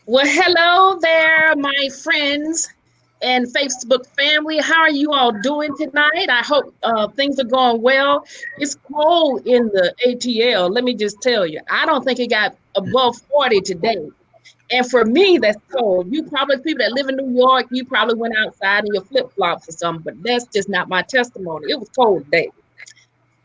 Well, hello there, my friends and Facebook family. How are you all doing tonight? I hope things are going well. It's cold in the ATL. Let me just tell you, I don't think it got above 40 today. And for me, that's cold. You probably, people that live in New York, you probably went outside in your flip flops or something, but that's just not my testimony. It was cold today.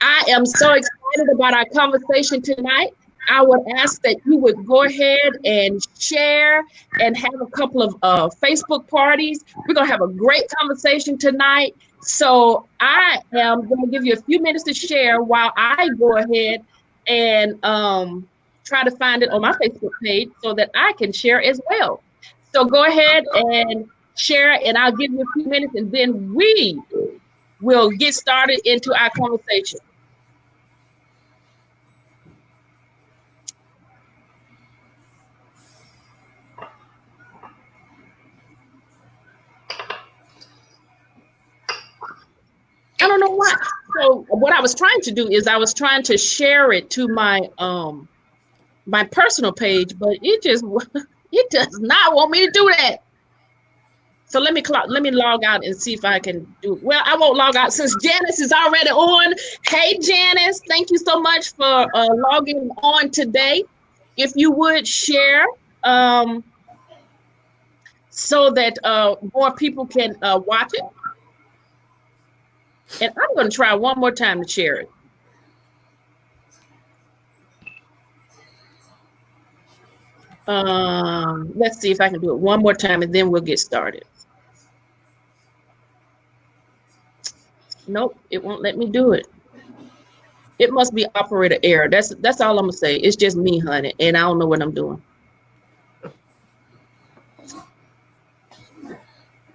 I am so excited about our conversation tonight. I would ask that you would go ahead and share and have a couple of Facebook parties. We're going to have a great conversation tonight. So I am going to give you a few minutes to share while I go ahead and try to find it on my Facebook page so that I can share as well. So go ahead and share, and I'll give you a few minutes, and then we will get started into our conversation. I don't know why. So what I was trying to do is I was trying to share it to my personal page, but it does not want me to do that. So let me log out and see if I can do it. Well, I won't log out since Janice is already on. Hey Janice, thank you so much for logging on today. If you would share so that more people can watch it. And I'm going to try one more time to share it. Let's see if I can do it one more time and then we'll get started. Nope, it won't let me do it. It must be operator error. That's all I'm gonna say. It's just me, honey, and I don't know what I'm doing.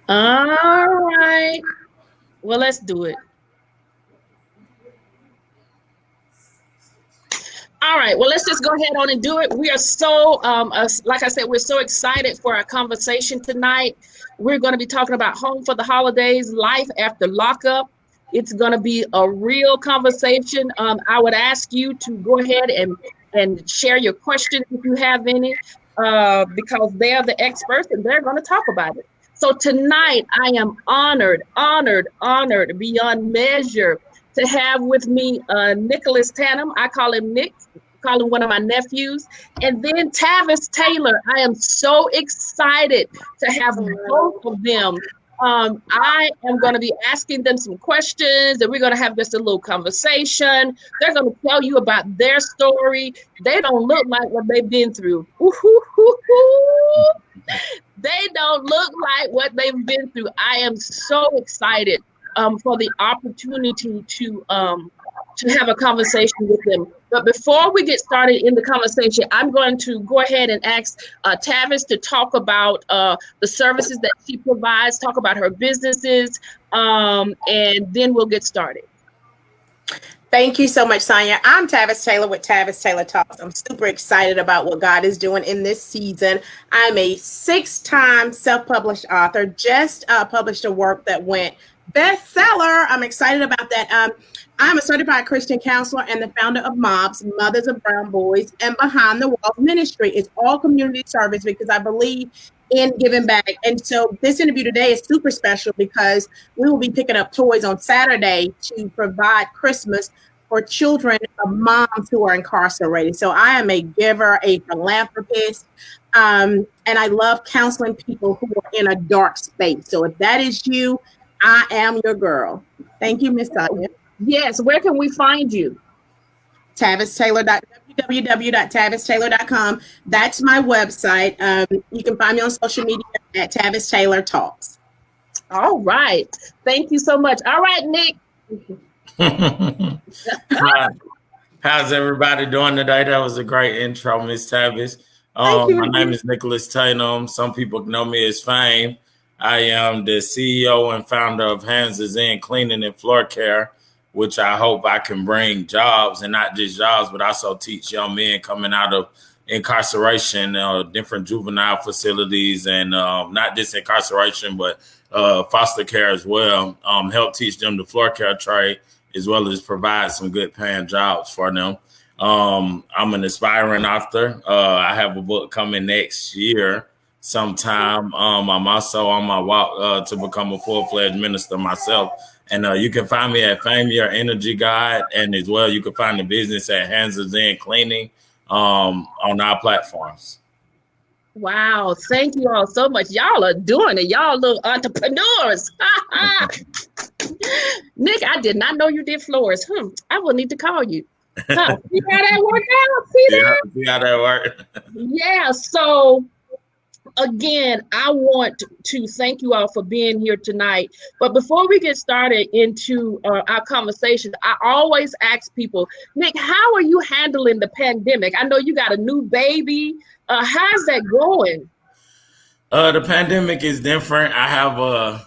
All right. Well, let's do it. All right, well, let's just go ahead on and do it. We are so, like I said, we're so excited for our conversation tonight. We're going to be talking about home for the holidays, life after lockup. It's going to be a real conversation. I would ask you to go ahead and share your questions if you have any, because they're the experts and they're going to talk about it. So tonight, I am honored beyond measure to have with me Nicholas Tatum. I call him Nick, call him one of my nephews. And then Tavis Taylor. I am so excited to have both of them. I am going to be asking them some questions and we're going to have just a little conversation. They're going to tell you about their story. They don't look like what they've been through. They don't look like what they've been through. I am so excited for the opportunity to have a conversation with them. But before we get started in the conversation, I'm going to go ahead and ask Tavis to talk about the services that she provides, talk about her businesses, and then we'll get started. Thank you so much, Sonya. I'm Tavis Taylor with Tavis Taylor Talks. I'm super excited about what God is doing in this season. I'm a 6-time self-published author, just published a work that went bestseller. I'm excited about that. I'm a certified Christian counselor and the founder of MOBS, Mothers of Brown Boys, and Behind the Walls Ministry. It's all community service because I believe in giving back. And so this interview today is super special because we will be picking up toys on Saturday to provide Christmas for children of moms who are incarcerated. So I am a giver, a philanthropist, and I love counseling people who are in a dark space. So if that is you, I am your girl. Thank you, Miss Sonya. Yes, where can we find you? www.tavistaylor.com. That's my website. You can find me on social media at Tavis Taylor Talks. All right. Thank you so much. All right, Nick. Hi. How's everybody doing today? That was a great intro, Miss Tavis. My name is Nicholas Tatum. Some people know me as Fame. I am the CEO and founder of Hands is In Cleaning and Floor Care, which I hope I can bring jobs, and not just jobs, but also teach young men coming out of incarceration, different juvenile facilities, and not just incarceration, but foster care as well. Help teach them the floor care trade, as well as provide some good paying jobs for them. I'm an aspiring author. I have a book coming next year sometime. I'm also on my walk to become a full-fledged minister myself. And you can find me at Fame Your Energy Guide. And as well, you can find the business at Hands of Zen Cleaning on our platforms. Wow. Thank you all so much. Y'all are doing it. Y'all little entrepreneurs. Nick, I did not know you did floors. I will need to call you. See how that worked out? See how that worked? Yeah. So again, I want to thank you all for being here tonight. But before we get started into our conversation, I always ask people, Nick, how are you handling the pandemic? I know you got a new baby. How's that going? The pandemic is different. I have a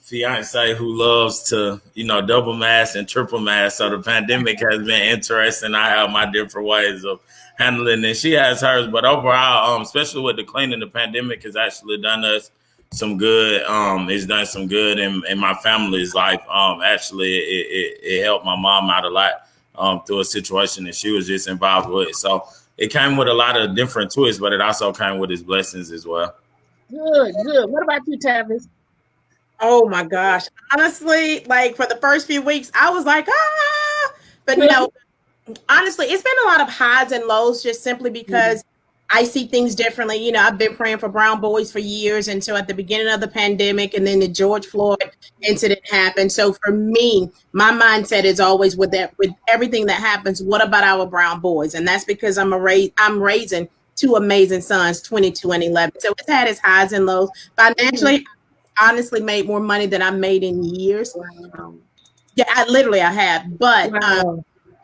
fiance who loves to, double mask and triple mask. So the pandemic has been interesting. I have my different ways of handling it. She has hers, but overall, especially with the cleaning, the pandemic has actually done us some good. It's done some good in my family's life. Actually, it helped my mom out a lot through a situation that she was just involved with. So it came with a lot of different twists, but it also came with its blessings as well. Good. What about you, Tavis? Oh my gosh. Honestly, like for the first few weeks, I was like, but no, honestly, it's been a lot of highs and lows just simply because I see things differently. I've been praying for brown boys for years until at the beginning of the pandemic, and then the George Floyd incident happened. So for me, my mindset is always with everything that happens, what about our brown boys? And that's because I'm raising two amazing sons, 22 and 11. So it's had its highs and lows. Financially, honestly made more money than I made in years. Wow. Yeah, I have. But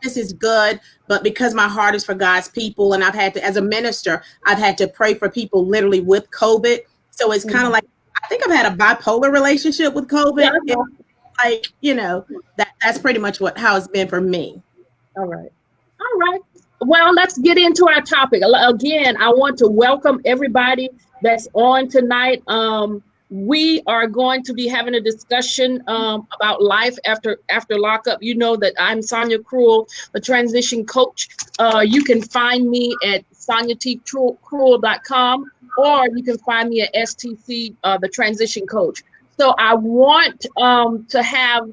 this is good. But because my heart is for God's people, and I've had to, as a minister, I've had to pray for people literally with COVID. So it's kind of like, I think I've had a bipolar relationship with COVID. Yeah. That's pretty much how it's been for me. All right. Well, let's get into our topic. Again, I want to welcome everybody that's on tonight. We are going to be having a discussion about life after lockup. You know that I'm Sonya Cruel, the transition coach. You can find me at sonyatcruel.com, or you can find me at STC, the transition coach. So I want to have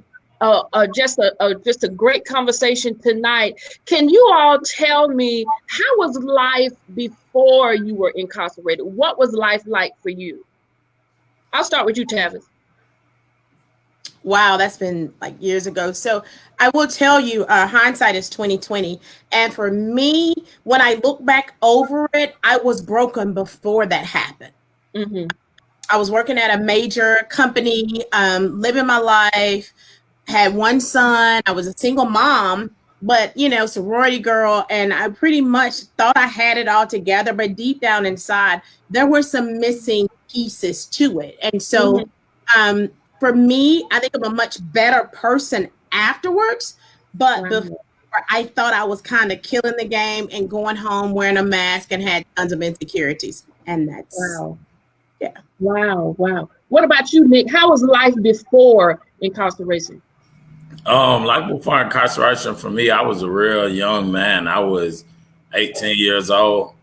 just a great conversation tonight. Can you all tell me, how was life before you were incarcerated? What was life like for you? I'll start with you, Tavis. Wow, that's been like years ago. So I will tell you, hindsight is 2020. And for me, when I look back over it, I was broken before that happened. Mm-hmm. I was working at a major company, living my life, had one son. I was a single mom, but sorority girl, and I pretty much thought I had it all together, but deep down inside there were some missing pieces to it. And so for me, I think I'm a much better person afterwards, but before, I thought I was kind of killing the game and going home wearing a mask and had tons of insecurities. And that's Wow. What about you, Nick? How was life before incarceration? Like before incarceration, for me, I was a real young man. I was 18 years old.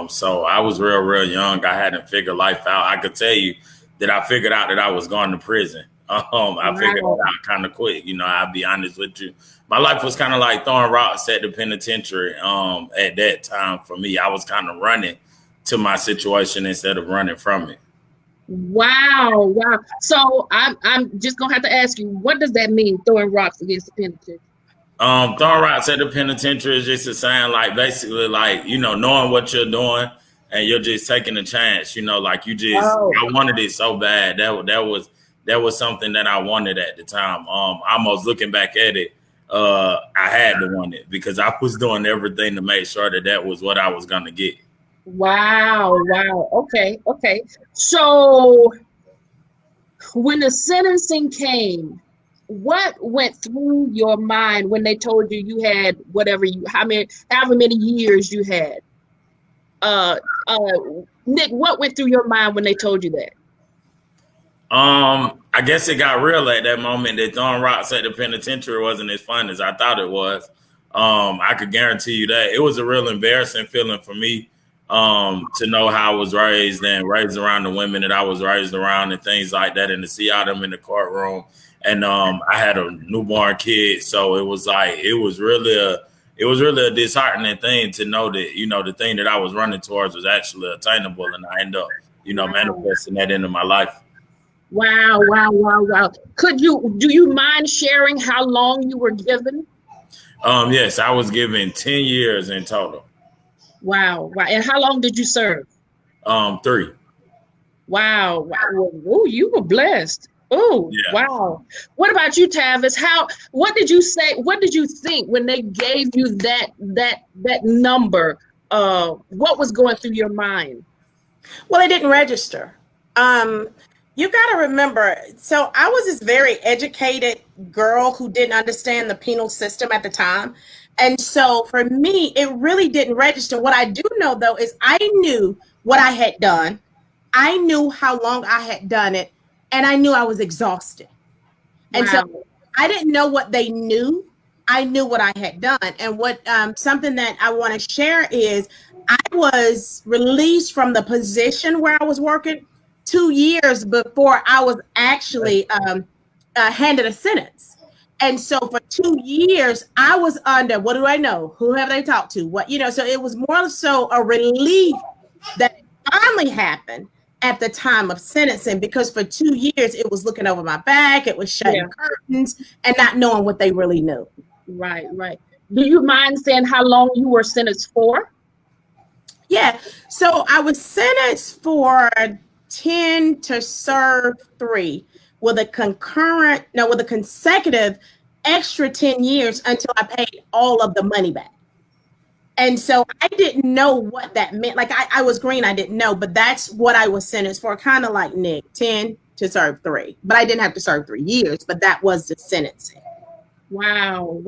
So I was real young. I hadn't figured life out. I could tell you that I figured out that I was going to prison. I figured it out kind of quick. I'll be honest with you. My life was kind of like throwing rocks at the penitentiary. At that time, for me, I was kind of running to my situation instead of running from it. Wow. So I'm just gonna have to ask you, what does that mean, throwing rocks against the penitentiary? Throwing rocks at the penitentiary is just a sign, like basically, like knowing what you're doing and you're just taking a chance. Like you just, I wanted it so bad. That was something that I wanted at the time. Almost looking back at it, I had to want it because I was doing everything to make sure that was what I was gonna get. Wow. Okay. So when the sentencing came, what went through your mind when they told you had however many years you had? Nick, what went through your mind when they told you that? I guess it got real at that moment. That throwing rocks at the penitentiary wasn't as fun as I thought it was. I could guarantee you that. It was a real embarrassing feeling for me. to know how I was raised and raised around the women that I was raised around and things like that, and to see all them in the courtroom. And I had a newborn kid, so it was really a disheartening thing to know that, you know, the thing that I was running towards was actually attainable, and I end up, you know, manifesting that into my life. Wow. Do you mind sharing how long you were given? Yes, I was given 10 years in total. Wow. And how long did you serve? 3. Wow. Oh, you were blessed. Oh, Yeah. wow. What about you, Tavis? What did you say? What did you think when they gave you that number? What was going through your mind? Well, it didn't register. You got to remember, so I was this very educated girl who didn't understand the penal system at the time. And so for me, it really didn't register. What I do know, though, is I knew what I had done. I knew how long I had done it, and I knew I was exhausted. And so Wow. I didn't know what they knew. I knew what I had done. And what something that I want to share is I was released from the position where I was working 2 years before I was actually handed a sentence. And so for 2 years, I was under, what do I know? Who have they talked to? What, you know, so it was more so a relief that it finally happened at the time of sentencing, because for 2 years it was looking over my back, it was shutting curtains and not knowing what they really knew. Right. Do you mind saying how long you were sentenced for? Yeah. So I was sentenced for 10 to serve 3 with a consecutive extra 10 years until I paid all of the money back. And so I didn't know what that meant. Like I was green, I didn't know, but that's what I was sentenced for, kind of like Nick, 10 to serve 3. But I didn't have to serve 3 years, but that was the sentencing. Wow.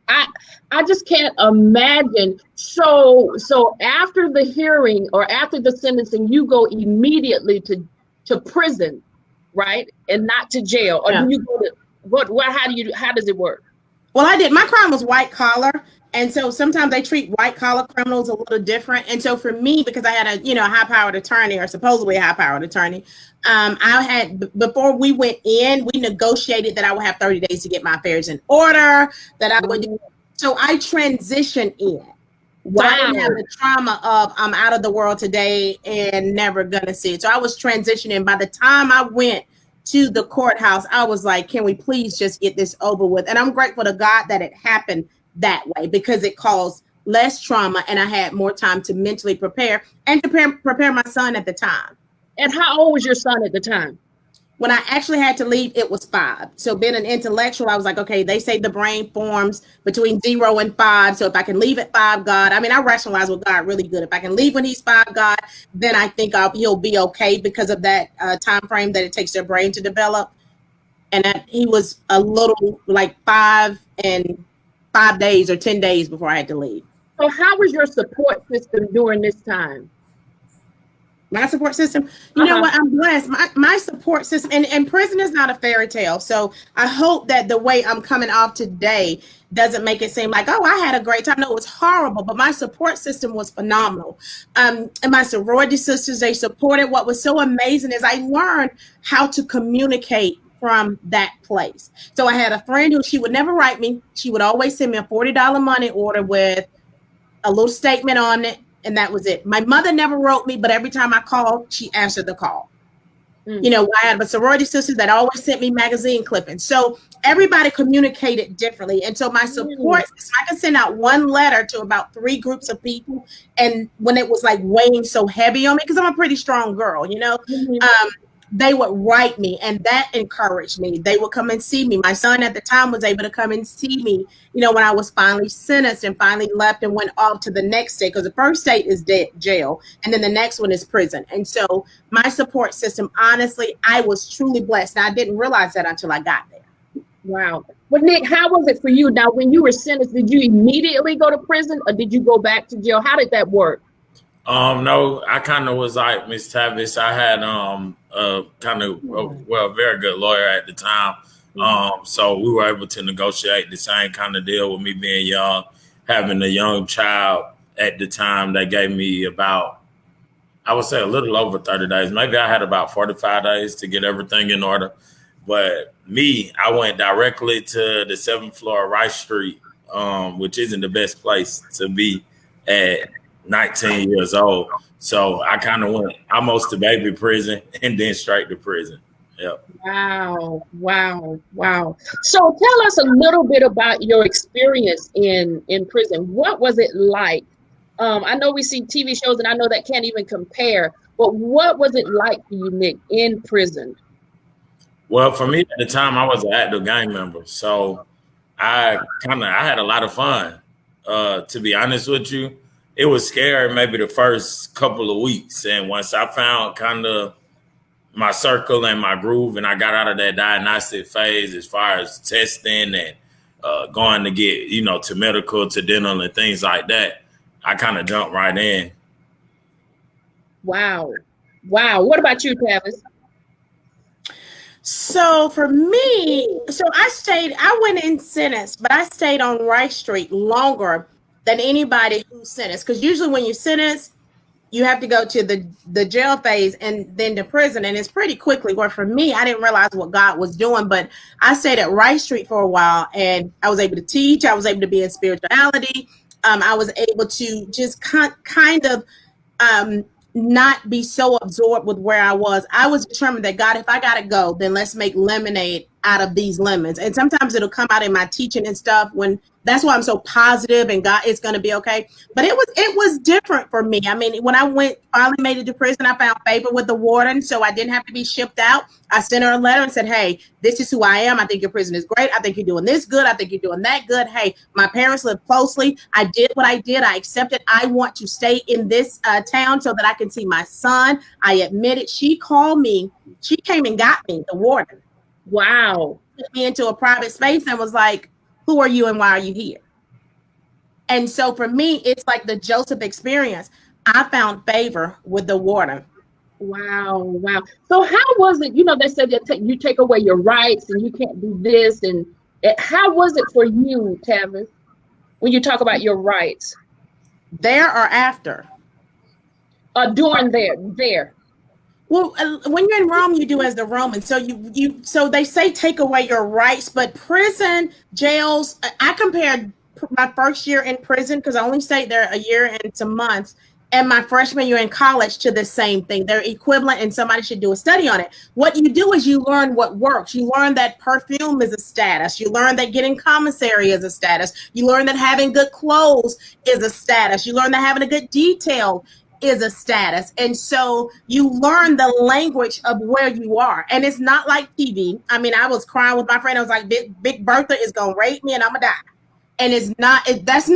I just can't imagine. So after the hearing or after the sentencing, you go immediately to prison, right? And not to jail. Or do you go to how does it work? Well, I did. My crime was white collar. And so sometimes they treat white collar criminals a little different. And so for me, because I had a high powered attorney, or supposedly a high powered attorney, I had, before we went in, we negotiated that I would have 30 days to get my affairs in order, that I would do. So I transitioned in. Wow. So I didn't have the trauma of I'm out of the world today and never gonna see it. So I was transitioning. By the time I went to the courthouse, I was like, can we please just get this over with? And I'm grateful to God that it happened that way, because it caused less trauma and I had more time to mentally prepare and to prepare my son at the time. And how old was your son at the time? When I actually had to leave, it was 5. So being an intellectual, I was like, okay, they say the brain forms between 0 and 5. So if I can leave at 5, God, I mean, I rationalize with God really good. If I can leave when he's 5, God, then I think he'll be okay, because of that time frame that it takes their brain to develop. And he was a little like 5 and 5 days or 10 days before I had to leave. So how was your support system during this time? My support system, you know what, I'm blessed. My support system, and prison is not a fairy tale. So I hope that the way I'm coming off today doesn't make it seem like, oh, I had a great time. No, it was horrible, but my support system was phenomenal. And my sorority sisters, they supported. What was so amazing is I learned how to communicate from that place. So I had a friend who, she would never write me. She would always send me a $40 money order with a little statement on it. And that was it. My mother never wrote me, but every time I called, she answered the call. You know, I had a sorority sister that always sent me magazine clippings. So everybody communicated differently. And so my support, I could send out one letter to about 3 groups of people. And when it was like weighing so heavy on me, because I'm a pretty strong girl, they would write me, and that encouraged me. They would come and see me. My son at the time was able to come and see me, when I was finally sentenced and finally left and went off to the next state, because the first state is jail, and then the next one is prison. And so my support system, honestly, I was truly blessed. Now, I didn't realize that until I got there. Wow. Well, Nick, how was it for you? Now, when you were sentenced, did you immediately go to prison, or did you go back to jail? How did that work? No, I kind of was like Miss Tavis. I had a very good lawyer at the time. So we were able to negotiate the same kind of deal with me being young, having a young child, at the time, they gave me about, I would say, a little over 30 days. Maybe I had about 45 days to get everything in order. But me, I went directly to the 7th floor of Rice Street, which isn't the best place to be at 19 years old. So I kind of went almost to baby prison and then straight to prison. Yep. Wow. So tell us a little bit about your experience in prison. What was it like? I know we see TV shows, and I know that can't even compare, but what was it like for you, Nick, in prison? Well, for me at the time, I was an active gang member. So I had a lot of fun. To be honest with you, it was scary maybe the first couple of weeks. And once I found kind of my circle and my groove, and I got out of that diagnostic phase as far as testing and going to get, to medical, to dental and things like that, I kind of jumped right in. Wow. What about you, Tavis? So for me, I went in sentence, but I stayed on Rice Street longer than anybody who's sentenced. Because usually when you're sentenced, you have to go to the jail phase and then to prison. And it's pretty quickly. Where for me, I didn't realize what God was doing, but I stayed at Rice Street for a while, and I was able to teach. I was able to be in spirituality. I was able to just kind of not be so absorbed with where I was. I was determined that, God, if I gotta go, then let's make lemonade out of these lemons. And sometimes it'll come out in my teaching and stuff, when that's why I'm so positive and God, it's going to be okay. But it was different for me. I mean, when I finally made it to prison, I found favor with the warden, so I didn't have to be shipped out. I sent her a letter and said, hey, this is who I am. I think your prison is great. I think you're doing this good. I think you're doing that good. Hey, my parents live closely. I did what I did. I accepted. I want to stay in this town so that I can see my son. I admitted. She called me. She came and got me, the warden. Wow. Put me into a private space and was like, who are you and why are you here? And so for me, it's like the Joseph experience. I found favor with the warden. Wow. So how was it? They said that you take away your rights and you can't do this. And how was it for you, Tavis, when you talk about your rights? There or after? During there. Well, when you're in Rome, you do as the Romans. So so they say take away your rights, but prison, jails. I compared my first year in prison, because I only stayed there a year and some months, and my freshman year in college to the same thing. They're equivalent, and somebody should do a study on it. What you do is you learn what works. You learn that perfume is a status. You learn that getting commissary is a status. You learn that having good clothes is a status. You learn that having a good detail is a status. And so you learn the language of where you are. And it's not like TV. I mean, I was crying with my friend. I was like, Big Bertha is going to rape me and I'm going to die. And it's not it's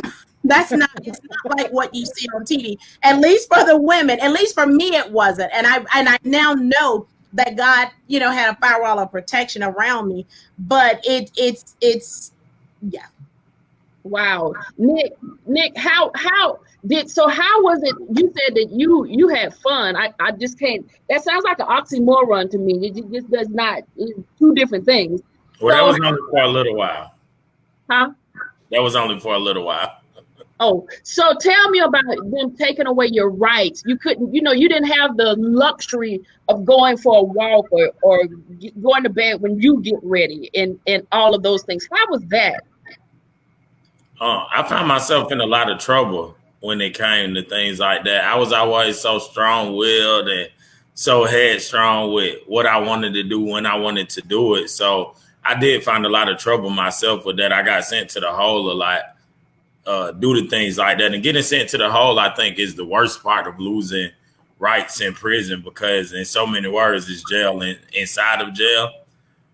not like what you see on TV, at least for the women. At least for me, it wasn't. And I now know that God, had a firewall of protection around me, but it's yeah. Wow. Nick, how was it? You said that you had fun. I just can't. That sounds like an oxymoron to me. It just does not. It's two different things. Well, that was only for a little while. Huh? That was only for a little while. Oh, so tell me about them taking away your rights. You couldn't, you didn't have the luxury of going for a walk or going to bed when you get ready and all of those things. How was that? I found myself in a lot of trouble when it came to things like that. I was always so strong-willed and so headstrong with what I wanted to do when I wanted to do it. So I did find a lot of trouble myself with that. I got sent to the hole a lot due to things like that. And getting sent to the hole, I think, is the worst part of losing rights in prison, because in so many words, it's jail inside of jail.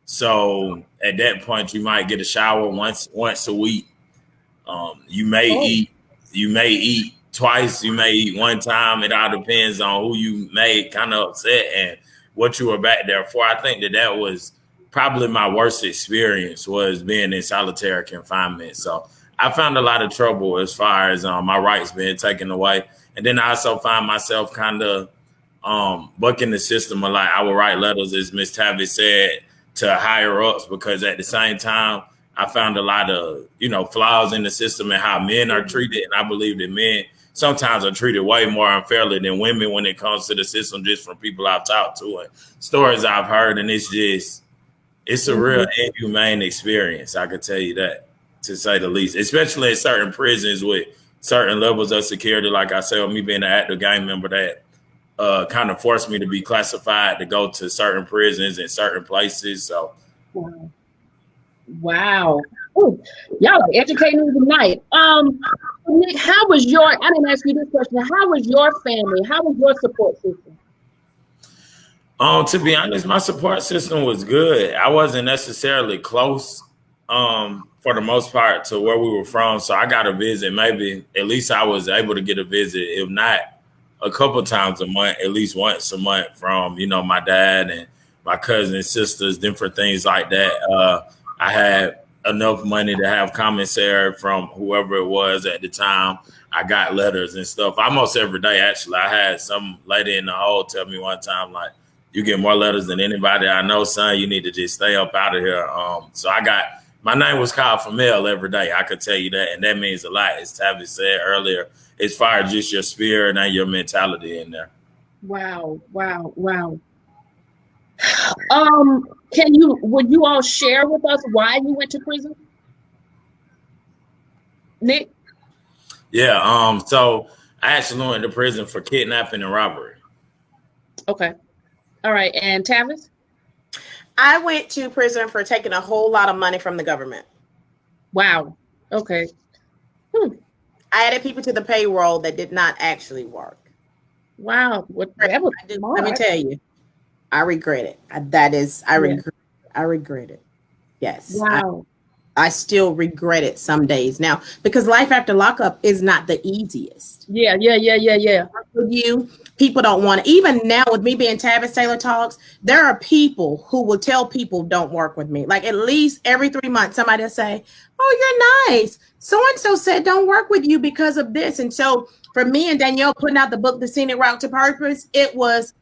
So at that point, you might get a shower once a week. You may eat twice. You may eat one time. It all depends on who you made kind of upset and what you were back there for. I think that was probably my worst experience, was being in solitary confinement. So I found a lot of trouble as far as my rights being taken away. And then I also find myself kind of bucking the system a lot. I would write letters, as Ms. Tavis said, to higher ups, because at the same time, I found a lot of, flaws in the system and how men are treated. And I believe that men sometimes are treated way more unfairly than women when it comes to the system, just from people I've talked to and stories I've heard. And it's a real inhumane experience. I could tell you that, to say the least, especially in certain prisons with certain levels of security. Like I said, with me being an active gang member, that kind of forced me to be classified to go to certain prisons in certain places. So, wow. Ooh, y'all are educating me tonight. Nick, how was I didn't ask you this question. How was your family? How was your support system? To be honest, my support system was good. I wasn't necessarily close, for the most part, to where we were from. So I got a visit. Maybe at least I was able to get a visit, if not a couple times a month, at least once a month, from my dad and my cousins, sisters, different things like that. I had enough money to have commissary from whoever it was at the time. I got letters and stuff almost every day. Actually, I had some lady in the hall tell me one time, like, "You get more letters than anybody I know, son. You need to just stay up out of here." So my name was called for mail every day. I could tell you that, and that means a lot, as Tavis said earlier, as far as just your spirit and your mentality in there. Wow. Would you all share with us why you went to prison? Nick? Yeah, so I actually went to prison for kidnapping and robbery. Okay. All right. And Tavis? I went to prison for taking a whole lot of money from the government. Wow. Okay. I added people to the payroll that did not actually work. Wow. Let me tell you, I regret it. I regret it. Yes. Wow. I still regret it some days now, because life after lockup is not the easiest. Yeah. With you, people don't want to. Even now, with me being Tavis Taylor Talks, there are people who will tell people don't work with me. Like, at least every 3 months, somebody will say, "Oh, you're nice. So-and-so said don't work with you because of this." And so for me and Danielle putting out the book, The Scenic Route to Purpose, it was,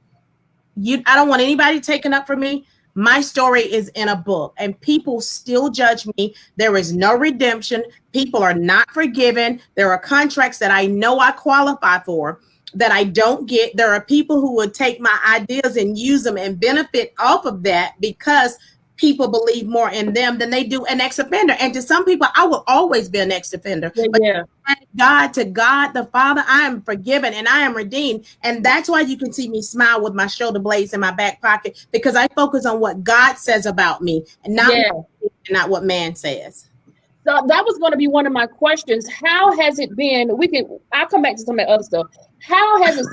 I don't want anybody taken up for me. My story is in a book, and people still judge me. There is no redemption. People are not forgiven. There are contracts that I know I qualify for that I don't get. There are people who would take my ideas and use them and benefit off of that because people believe more in them than they do an ex-offender. And to some people, I will always be an ex-offender. Yeah. But to God the Father, I am forgiven and I am redeemed. And that's why you can see me smile with my shoulder blades in my back pocket, because I focus on what God says about me and not what man says. So that was going to be one of my questions. How has it been? I'll come back to some of the other stuff. How has it,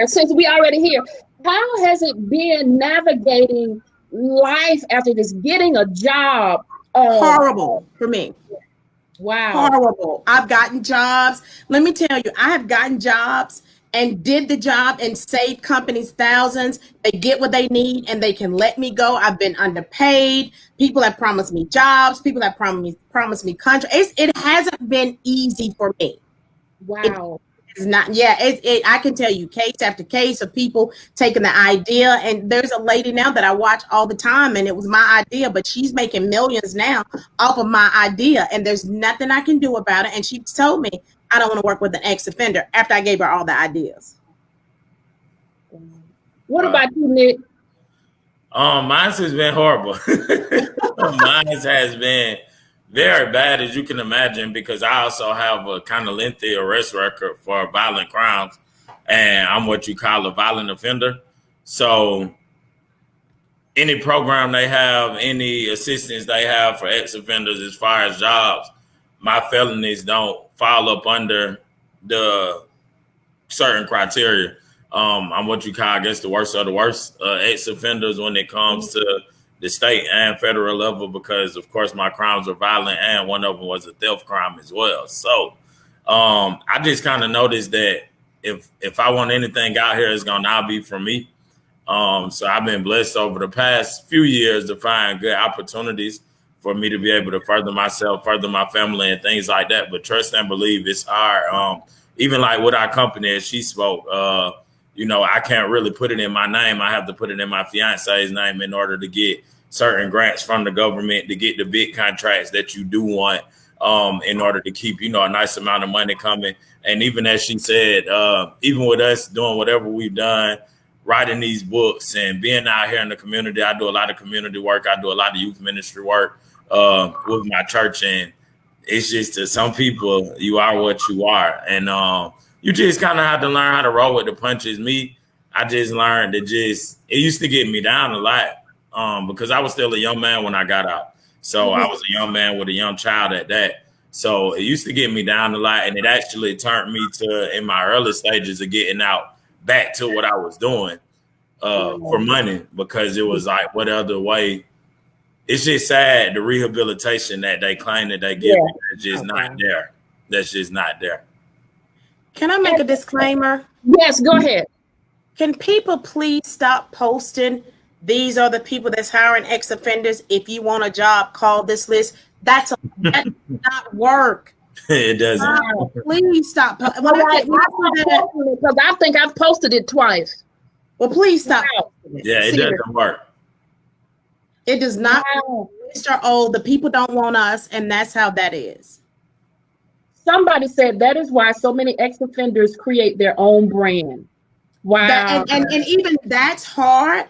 since we already here, how has it been navigating life after this, getting a job? Horrible for me. Wow. Horrible. I've gotten jobs. Let me tell you, I have gotten jobs and did the job and saved companies thousands. They get what they need and they can let me go. I've been underpaid. People have promised me jobs. People have promised me contracts. It hasn't been easy for me. Wow. It's not. Yeah, I can tell you case after case of people taking the idea. And there's a lady now that I watch all the time, and it was my idea, but she's making millions now off of my idea, and there's nothing I can do about it. And she told me, "I don't want to work with an ex-offender," after I gave her all the ideas. What about you, Nick? Mine has been horrible. Mine has been very bad, as you can imagine, because I also have a kind of lengthy arrest record for violent crimes, and I'm what you call a violent offender. So any program they have, any assistance they have for ex-offenders as far as jobs, my felonies don't fall up under the certain criteria. I'm what you call, I guess, the worst of the worst ex-offenders when it comes to the state and federal level, because of course my crimes are violent and one of them was a theft crime as well. So I just kind of noticed that if I want anything out here, it's gonna now be for me. So I've been blessed over the past few years to find good opportunities for me to be able to further myself, further my family and things like that. But trust and believe, it's hard. Even like with our company, as she spoke, I can't really put it in my name. I have to put it in my fiance's name in order to get certain grants from the government, to get the big contracts that you do want. in order to keep, a nice amount of money coming. And even as she said, even with us doing whatever we've done, writing these books and being out here in the community, I do a lot of community work. I do a lot of youth ministry work with my church. And it's just to some people, you are what you are. And you just kind of have to learn how to roll with the punches. Me, I just learned that it used to get me down a lot because I was still a young man when I got out. So I was a young man with a young child at that. So it used to get me down a lot. And it actually turned me to, in my early stages of getting out, back to what I was doing for money, because it was like, what other way? It's just sad, the rehabilitation that they claim that they give me is just not there. That's just not there. Can I make a disclaimer? Yes, go ahead. Can people please stop posting, these are the people that's hiring ex-offenders. If you want a job, call this list. That does not work. It doesn't. Please stop. Because I think I've posted it twice. Well, please stop. Yeah, it doesn't work. It does not. Mr. O, the people don't want us, and that's how that is. Somebody said that is why so many ex-offenders create their own brand. Wow. And even that's hard.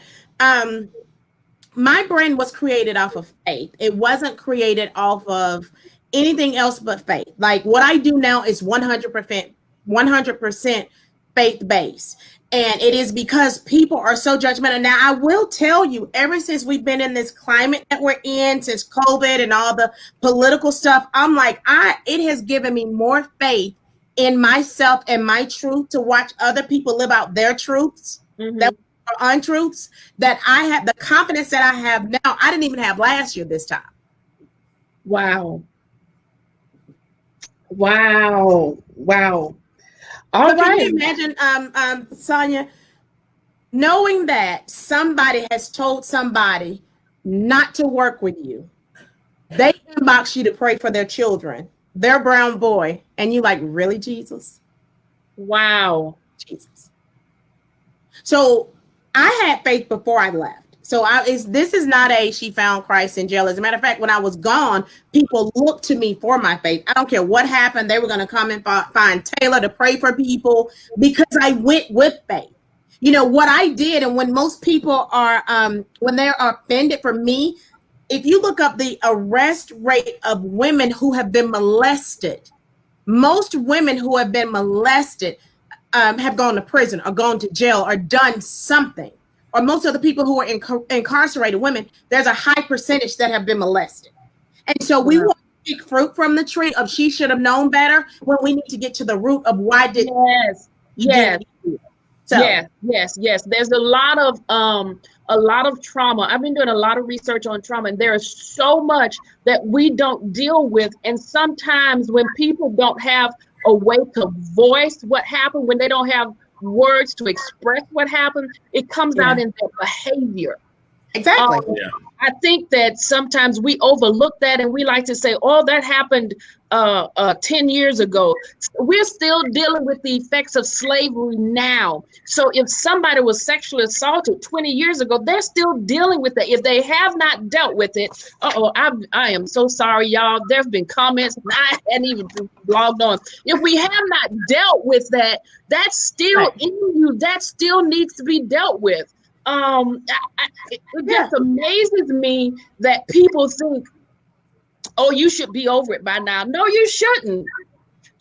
My brand was created off of faith. It wasn't created off of anything else but faith. Like what I do now is 100% faith-based. And it is because people are so judgmental. Now, I will tell you, ever since we've been in this climate that we're in, since COVID and all the political stuff, I'm like, it has given me more faith in myself and my truth to watch other people live out their truths, that are untruths, that I have the confidence that I have now. I didn't even have last year this time. Wow. Wow. Wow. All so right. Can you imagine, Sonya, knowing that somebody has told somebody not to work with you, they inbox you to pray for their children, their brown boy, and you like, really, Jesus? Wow. Jesus. So I had faith before I left. So this is not she found Christ in jail. As a matter of fact, when I was gone, people looked to me for my faith. I don't care what happened. They were going to come and find Taylor to pray for people because I went with faith. You know, what I did, and when most people are, when they're offended for me, if you look up the arrest rate of women who have been molested, most women who have been molested have gone to prison or gone to jail or done something. Or most of the people who are incarcerated women, there's a high percentage that have been molested. And so we want to pick fruit from the tree of she should have known better when we need to get to the root of why did yes. There's a lot of trauma. I've been doing a lot of research on trauma, and there is so much that we don't deal with. And sometimes when people don't have a way to voice what happened, when they don't have words to express what happened, it comes out in their behavior. Exactly. I think that sometimes we overlook that, and we like to say, oh, that happened 10 years ago. We're still dealing with the effects of slavery now. So if somebody was sexually assaulted 20 years ago, they're still dealing with it. If they have not dealt with it, I am so sorry, y'all. There's been comments, and I hadn't even logged on. If we have not dealt with that, that's still in you. That still needs to be dealt with. It just amazes me that people think, oh, you should be over it by now. No, you shouldn't.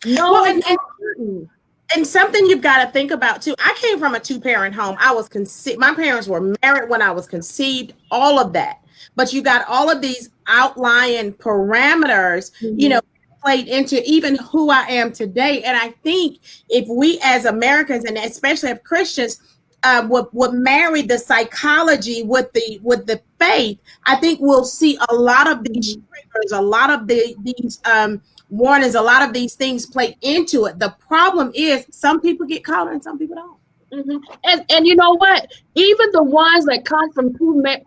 No, you shouldn't. And something you've got to think about too. I came from a 2-parent home. I was conceived. My parents were married when I was conceived, all of that. But you got all of these outlying parameters, you know, played into even who I am today. And I think if we as Americans, and especially as Christians, would marry the psychology with the faith, I think we'll see a lot of these triggers, a lot of these warnings, a lot of these things play into it. The problem is some people get caught and some people don't. And you know what? Even the ones that come from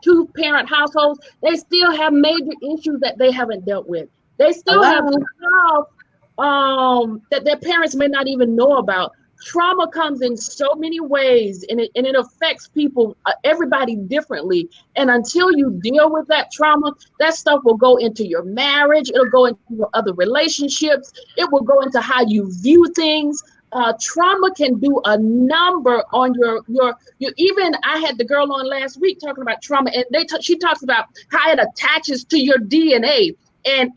two-parent households, they still have major issues that they haven't dealt with. They still have stuff that their parents may not even know about. trauma comes in so many ways, and it affects people, everybody differently. And until you deal with that trauma, that stuff will go into your marriage. It'll go into your other relationships. It will go into how you view things. Trauma can do a number on your even. I had the girl on last week talking about trauma, and she talks about how it attaches to your DNA. And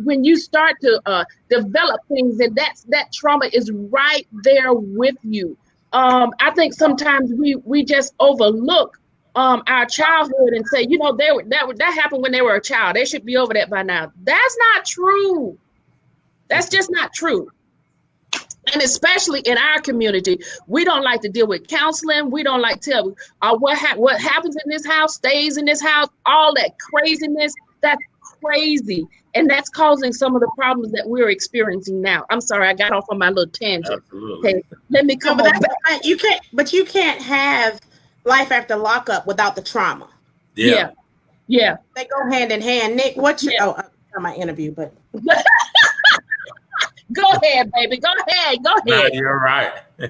when you start to develop things, and that trauma is right there with you. I think sometimes we just overlook our childhood and say, that happened when they were a child. They should be over that by now. That's not true. That's just not true. And especially in our community, we don't like to deal with counseling. We don't like to tell what happens in this house stays in this house. All that craziness, that's crazy. And that's causing some of the problems that we're experiencing now. I'm sorry, I got off on my little tangent. Absolutely. Okay, let me come on back. You can't have life after lockup without the trauma. Yeah. They go hand in hand. Nick, what's your my interview, but Go ahead, baby. Go ahead. No, you're right. Go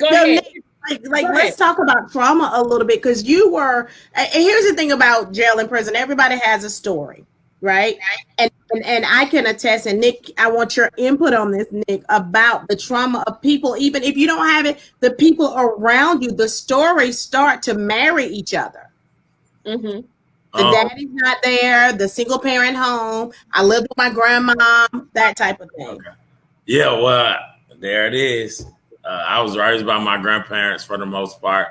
ahead. Nick, let's talk about trauma a little bit, because you were. And here's the thing about jail and prison: everybody has a story, right? And I can attest. And Nick, I want your input on this, Nick, about the trauma of people. Even if you don't have it, the people around you, the stories start to marry each other. Mm-hmm. The daddy's not there, the single parent home. I lived with my grandma, that type of thing. Okay. Yeah, well, there it is. I was raised by my grandparents for the most part.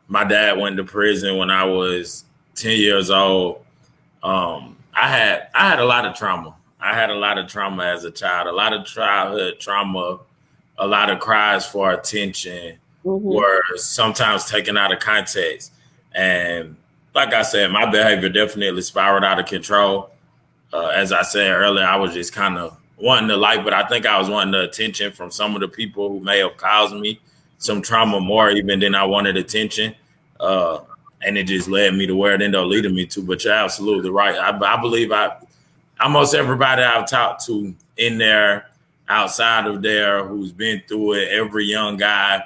My dad went to prison when I was 10 years old. I had a lot of trauma. I had a lot of trauma as a child, a lot of childhood trauma, a lot of cries for attention were sometimes taken out of context. And like I said, my behavior definitely spiraled out of control. As I said earlier, I was just kind of wanting the light, but I think I was wanting the attention from some of the people who may have caused me some trauma more even than I wanted attention. And it just led me to where it ended up leading me to. But you're absolutely right. I believe almost everybody I've talked to in there, outside of there, who's been through it, every young guy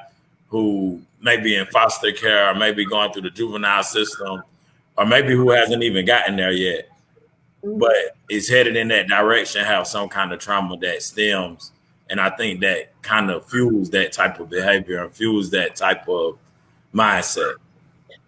who may be in foster care or maybe going through the juvenile system, or maybe who hasn't even gotten there yet, but is headed in that direction, have some kind of trauma that stems. And I think that kind of fuels that type of behavior and fuels that type of mindset.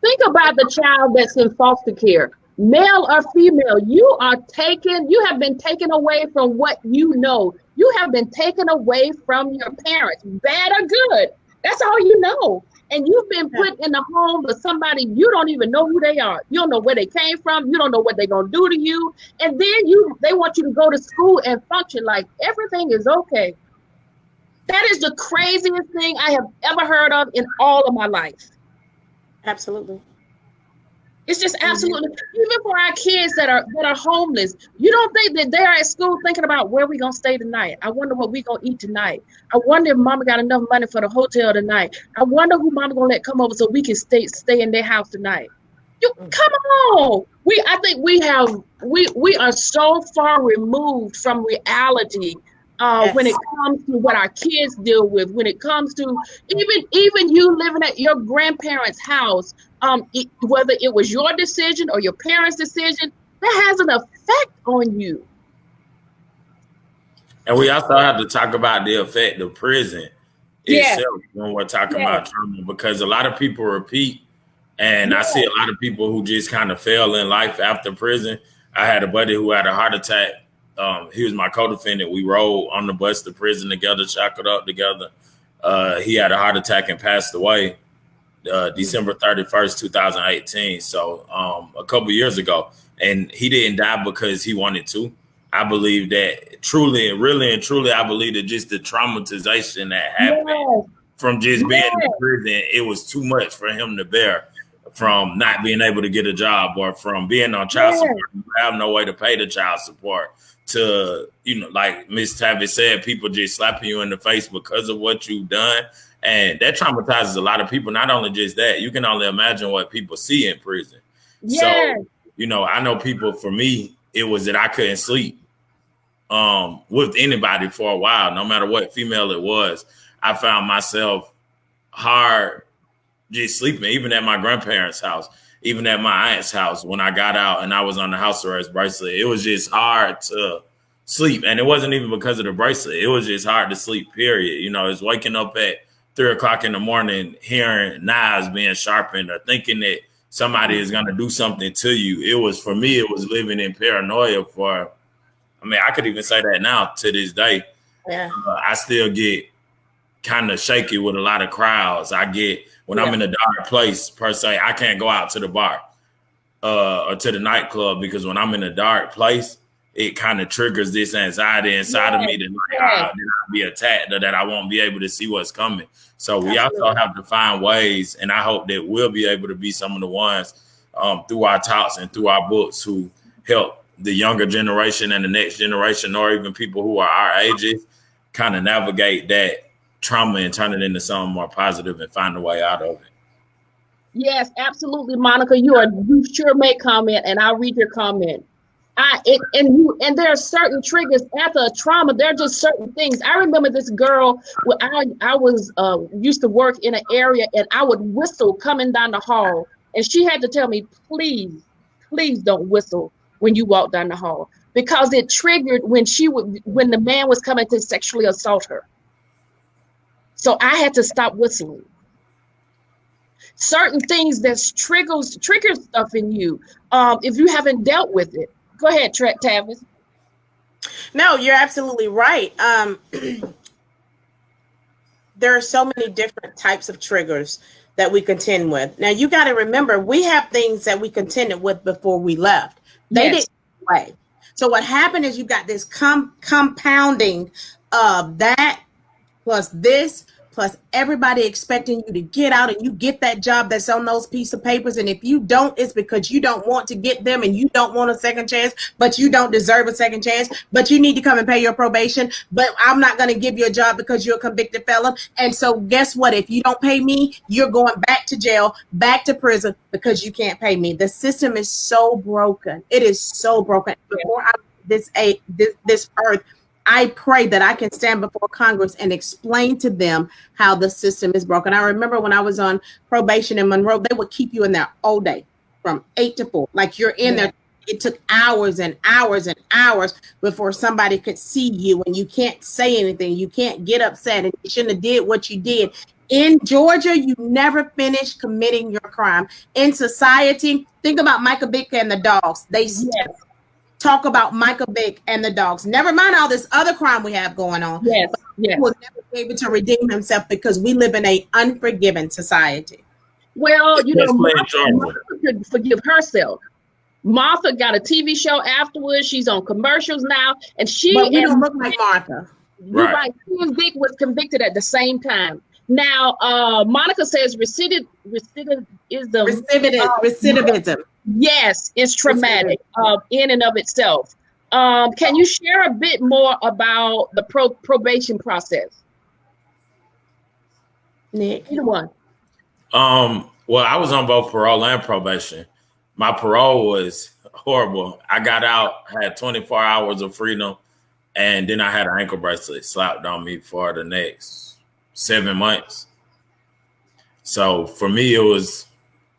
Think about the child that's in foster care, male or female. You have been taken away from what you know. You have been taken away from your parents, bad or good. That's all you know. And you've been put in the home of somebody you don't even know who they are. You don't know where they came from. You don't know what they're going to do to you. And then they want you to go to school and function like everything is okay. That is the craziest thing I have ever heard of in all of my life. Absolutely. It's just absolutely, even for our kids that are homeless, you don't think that they're at school thinking about where we're going to stay tonight. I wonder what we're going to eat tonight. I wonder if mama got enough money for the hotel tonight. I wonder who mama going to let come over so we can stay in their house tonight. Come on. I think we are so far removed from reality when it comes to what our kids deal with, when it comes to even you living at your grandparents' house, whether it was your decision or your parents' decision, that has an effect on you. And we also have to talk about the effect of prison itself when we're talking about trauma, because a lot of people repeat, and I see a lot of people who just kind of fail in life after prison. I had a buddy who had a heart attack. He was my co-defendant. We rode on the bus to prison together, shackled up together. He had a heart attack and passed away December 31st, 2018. So a couple years ago. And he didn't die because he wanted to. I believe that truly, really and truly, I believe that just the traumatization that happened from just being in prison, it was too much for him to bear, from not being able to get a job or from being on child support. You have no way to pay the child support, to, like Ms. Tavis said, people just slapping you in the face because of what you've done. And that traumatizes a lot of people. Not only just that, you can only imagine what people see in prison. So, I know people, for me, it was that I couldn't sleep. with anybody for a while, no matter what female it was. I found myself hard just sleeping, even at my grandparents' house, even at my aunt's house. When I got out and I was on the house arrest bracelet, it was just hard to sleep. And it wasn't even because of the bracelet. It was just hard to sleep, period. You know, it's waking up at 3 o'clock in the morning, hearing knives being sharpened or thinking that somebody is going to do something to you. It was, for me, it was living in paranoia for, I mean, I could even say that now to this day. Yeah. I still get kind of shaky with a lot of crowds. I get, when I'm in a dark place, per se, I can't go out to the bar or to the nightclub, because when I'm in a dark place, it kind of triggers this anxiety inside of me that like, I'll be attacked, or that I won't be able to see what's coming. So we also have to find ways, and I hope that we'll be able to be some of the ones through our talks and through our books who help the younger generation and the next generation, or even people who are our ages, kind of navigate that trauma and turn it into something more positive and find a way out of it. Yes, absolutely, Monica. You sure may comment, and I'll read your comment. And there are certain triggers after a trauma. There are just certain things. I remember this girl. I was used to work in an area, and I would whistle coming down the hall, and she had to tell me, please don't whistle when you walk down the hall, because it triggered when the man was coming to sexually assault her. So I had to stop whistling. Certain things that trigger stuff in you, if you haven't dealt with it. Go ahead, Tavis. No, you're absolutely right. There are so many different types of triggers that we contend with. Now, you got to remember, we have things that we contended with before we left. They didn't go away. So what happened is you got this compounding of that, plus this, plus everybody expecting you to get out and you get that job that's on those piece of papers. And if you don't, it's because you don't want to get them and you don't want a second chance, but you don't deserve a second chance, but you need to come and pay your probation. But I'm not going to give you a job because you're a convicted felon. And so guess what? If you don't pay me, you're going back to jail, back to prison, because you can't pay me. The system is so broken. It is so broken. Before this earth, I pray that I can stand before Congress and explain to them how the system is broken. I remember when I was on probation in Monroe, they would keep you in there all day from 8 to 4. Like you're in there. It took hours and hours and hours before somebody could see you, and you can't say anything. You can't get upset, and you shouldn't have did what you did. In Georgia, you never finish committing your crime. In society, think about Michael Vick and the dogs. They talk about Michael Vick and the dogs. Never mind all this other crime we have going on. Yes. He will never be able to redeem himself because we live in an unforgiving society. Well, Martha could forgive herself. Martha got a TV show afterwards. She's on commercials now, and But we don't look like Martha. Right. She and Vic was convicted at the same time. Now, Monica says recidivism. Yes, it's traumatic in and of itself. Can you share a bit more about the probation process? Nick? Either one. Well, I was on both parole and probation. My parole was horrible. I got out, had 24 hours of freedom, and then I had an ankle bracelet slapped on me for the next 7 months. So for me, it was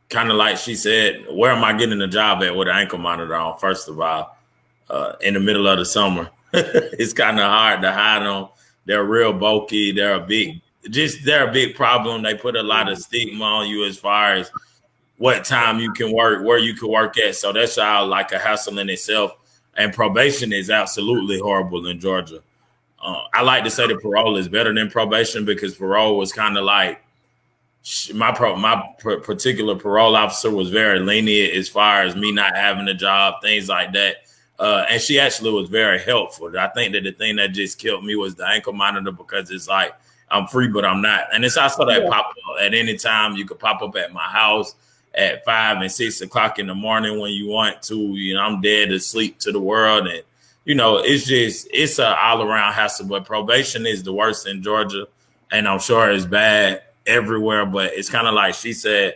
kind of like she said, where am I getting a job at with an ankle monitor on, first of all, in the middle of the summer? It's kind of hard to hide them. They're real bulky. They're a big problem. They put a lot of stigma on you as far as what time you can work, where you can work at. So that's all like a hassle in itself. And probation is absolutely horrible in Georgia. I like to say that parole is better than probation, because parole was kind of like, my particular parole officer was very lenient as far as me not having a job, things like that. And she actually was very helpful. I think that the thing that just killed me was the ankle monitor, because it's like, I'm free, but I'm not. And it's also that pop up at any time. You could pop up at my house at 5 and 6 o'clock in the morning when you want to. You know, I'm dead asleep to the world. And, you know, it's a all around hassle. But probation is the worst in Georgia. And I'm sure it's bad everywhere. But it's kind of like she said,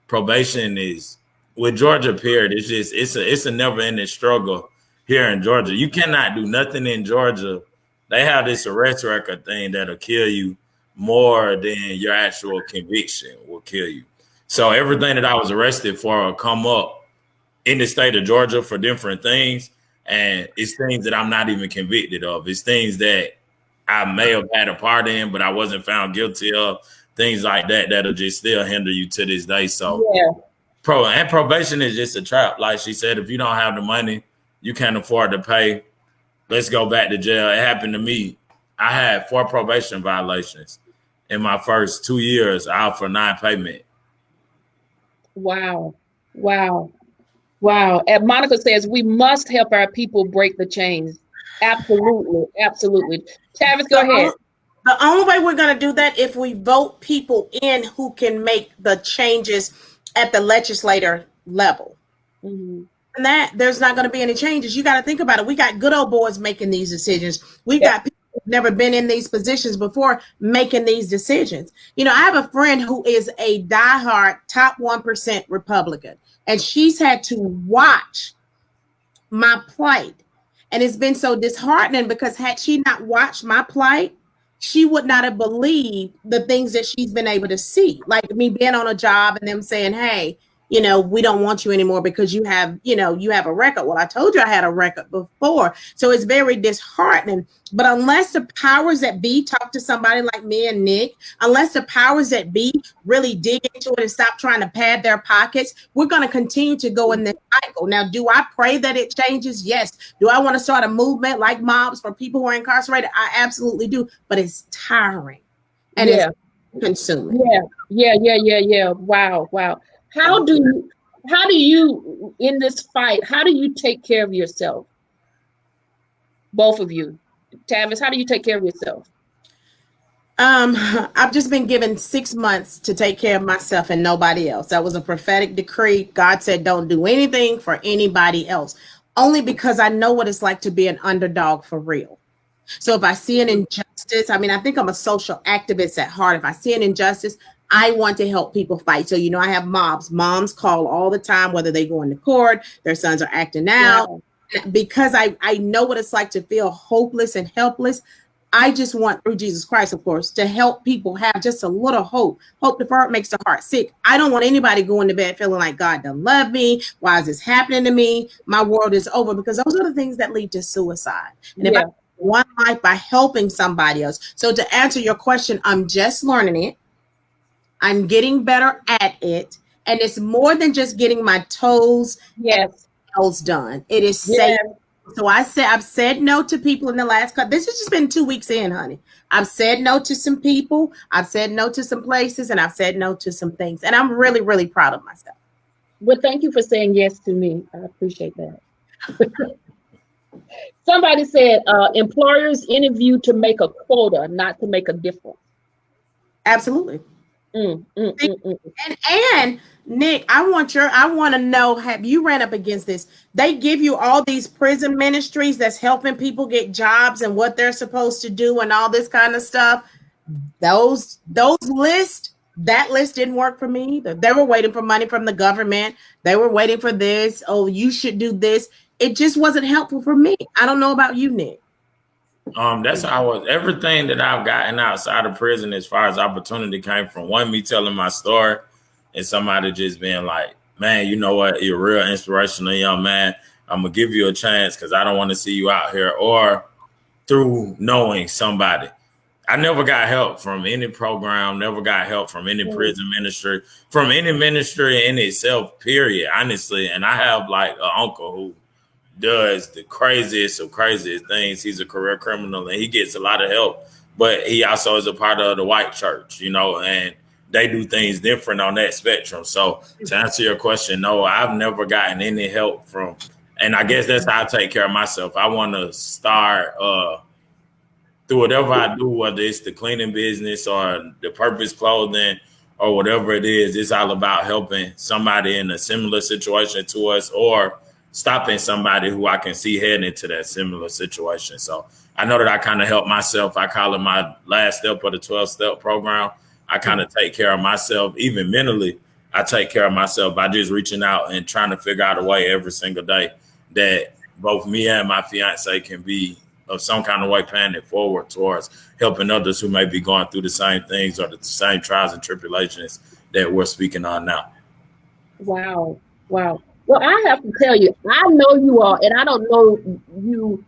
probation is, with Georgia, period, it's a never ending struggle here in Georgia. You cannot do nothing in Georgia. They have this arrest record thing that'll kill you more than your actual conviction will kill you. So everything that I was arrested for will come up in the state of Georgia for different things. And it's things that I'm not even convicted of. It's things that I may have had a part in, but I wasn't found guilty of. Things like that that'll just still hinder you to this day. So probation is just a trap. Like she said, if you don't have the money, you can't afford to pay, let's go back to jail. It happened to me. I had 4 probation violations in my first 2 years out for non-payment. Wow. And Monica says we must help our people break the chains. Absolutely. Tavis, go ahead. The only way we're going to do that if we vote people in who can make the changes at the legislator level. Mm-hmm. And that there's not going to be any changes. You got to think about it. We got good old boys making these decisions. We've got people who've never been in these positions before making these decisions. You know, I have a friend who is a diehard top 1% Republican, and she's had to watch my plight. And it's been so disheartening because had she not watched my plight, she would not have believed the things that she's been able to see. Like me being on a job and them saying, hey, you know, we don't want you anymore because you have a record. Well, I told you I had a record before. So it's very disheartening. But unless the powers that be talk to somebody like me and Nick, unless the powers that be really dig into it and stop trying to pad their pockets, we're going to continue to go in this cycle. Now, do I pray that it changes? Yes. Do I want to start a movement like mobs for people who are incarcerated? I absolutely do. But it's tiring and it's consuming. Yeah. Wow. How do you in this fight, how do you take care of yourself? Both of you. Tavis, how do you take care of yourself? I've just been given 6 months to take care of myself and nobody else. That was a prophetic decree. God said, don't do anything for anybody else, only because I know what it's like to be an underdog for real. So if I see an injustice, I mean, I think I'm a social activist at heart. If I see an injustice, I want to help people fight. So, you know, I have mobs. Moms call all the time, whether they go into court, their sons are acting out. Wow. Because I know what it's like to feel hopeless and helpless. I just want, through Jesus Christ, of course, to help people have just a little hope. Hope deferred makes the heart sick. I don't want anybody going to bed feeling like God doesn't love me. Why is this happening to me? My world is over, because those are the things that lead to suicide. And if I one life by helping somebody else. So to answer your question, I'm just learning it. I'm getting better at it. And it's more than just getting my toes and nails done. It is safe. So I've said no to people in the last couple. This has just been 2 weeks in, honey. I've said no to some people. I've said no to some places, and I've said no to some things. And I'm really, really proud of myself. Well, thank you for saying yes to me. I appreciate that. Somebody said employers interview to make a quota, not to make a difference. Absolutely. And Nick, I want to know, have you ran up against this? They give you all these prison ministries that's helping people get jobs and what they're supposed to do and all this kind of stuff. Those lists, that list didn't work for me either. They were waiting for money from the government. They were waiting for this. Oh, you should do this. It just wasn't helpful for me. I don't know about you, Nick. That's how I was. Everything that I've gotten outside of prison as far as opportunity came from me telling my story and somebody just being like, man, you know what? You're a real inspirational young man. I'm going to give you a chance because I don't want to see you out here, or through knowing somebody. I never got help from any program, never got help from any prison ministry, from any ministry in itself, period, honestly. And I have like an uncle who does the craziest of craziest things. He's a career criminal and he gets a lot of help, but he also is a part of the white church, you know, and they do things different on that spectrum. So to answer your question, no, I've never gotten any help from, and I guess that's how I take care of myself. I want to start through whatever I do, whether it's the cleaning business or the purpose clothing or whatever it is, it's all about helping somebody in a similar situation to us, or stopping somebody who I can see heading into that similar situation. So I know that I kind of help myself. I call it my last step of the 12-step program. I kind of take care of myself, even mentally. I take care of myself by just reaching out and trying to figure out a way every single day that both me and my fiance can be of some kind of way paying it forward towards helping others who may be going through the same things or the same trials and tribulations that we're speaking on now. Wow. Wow. Well, I have to tell you, I know you all, and I don't know you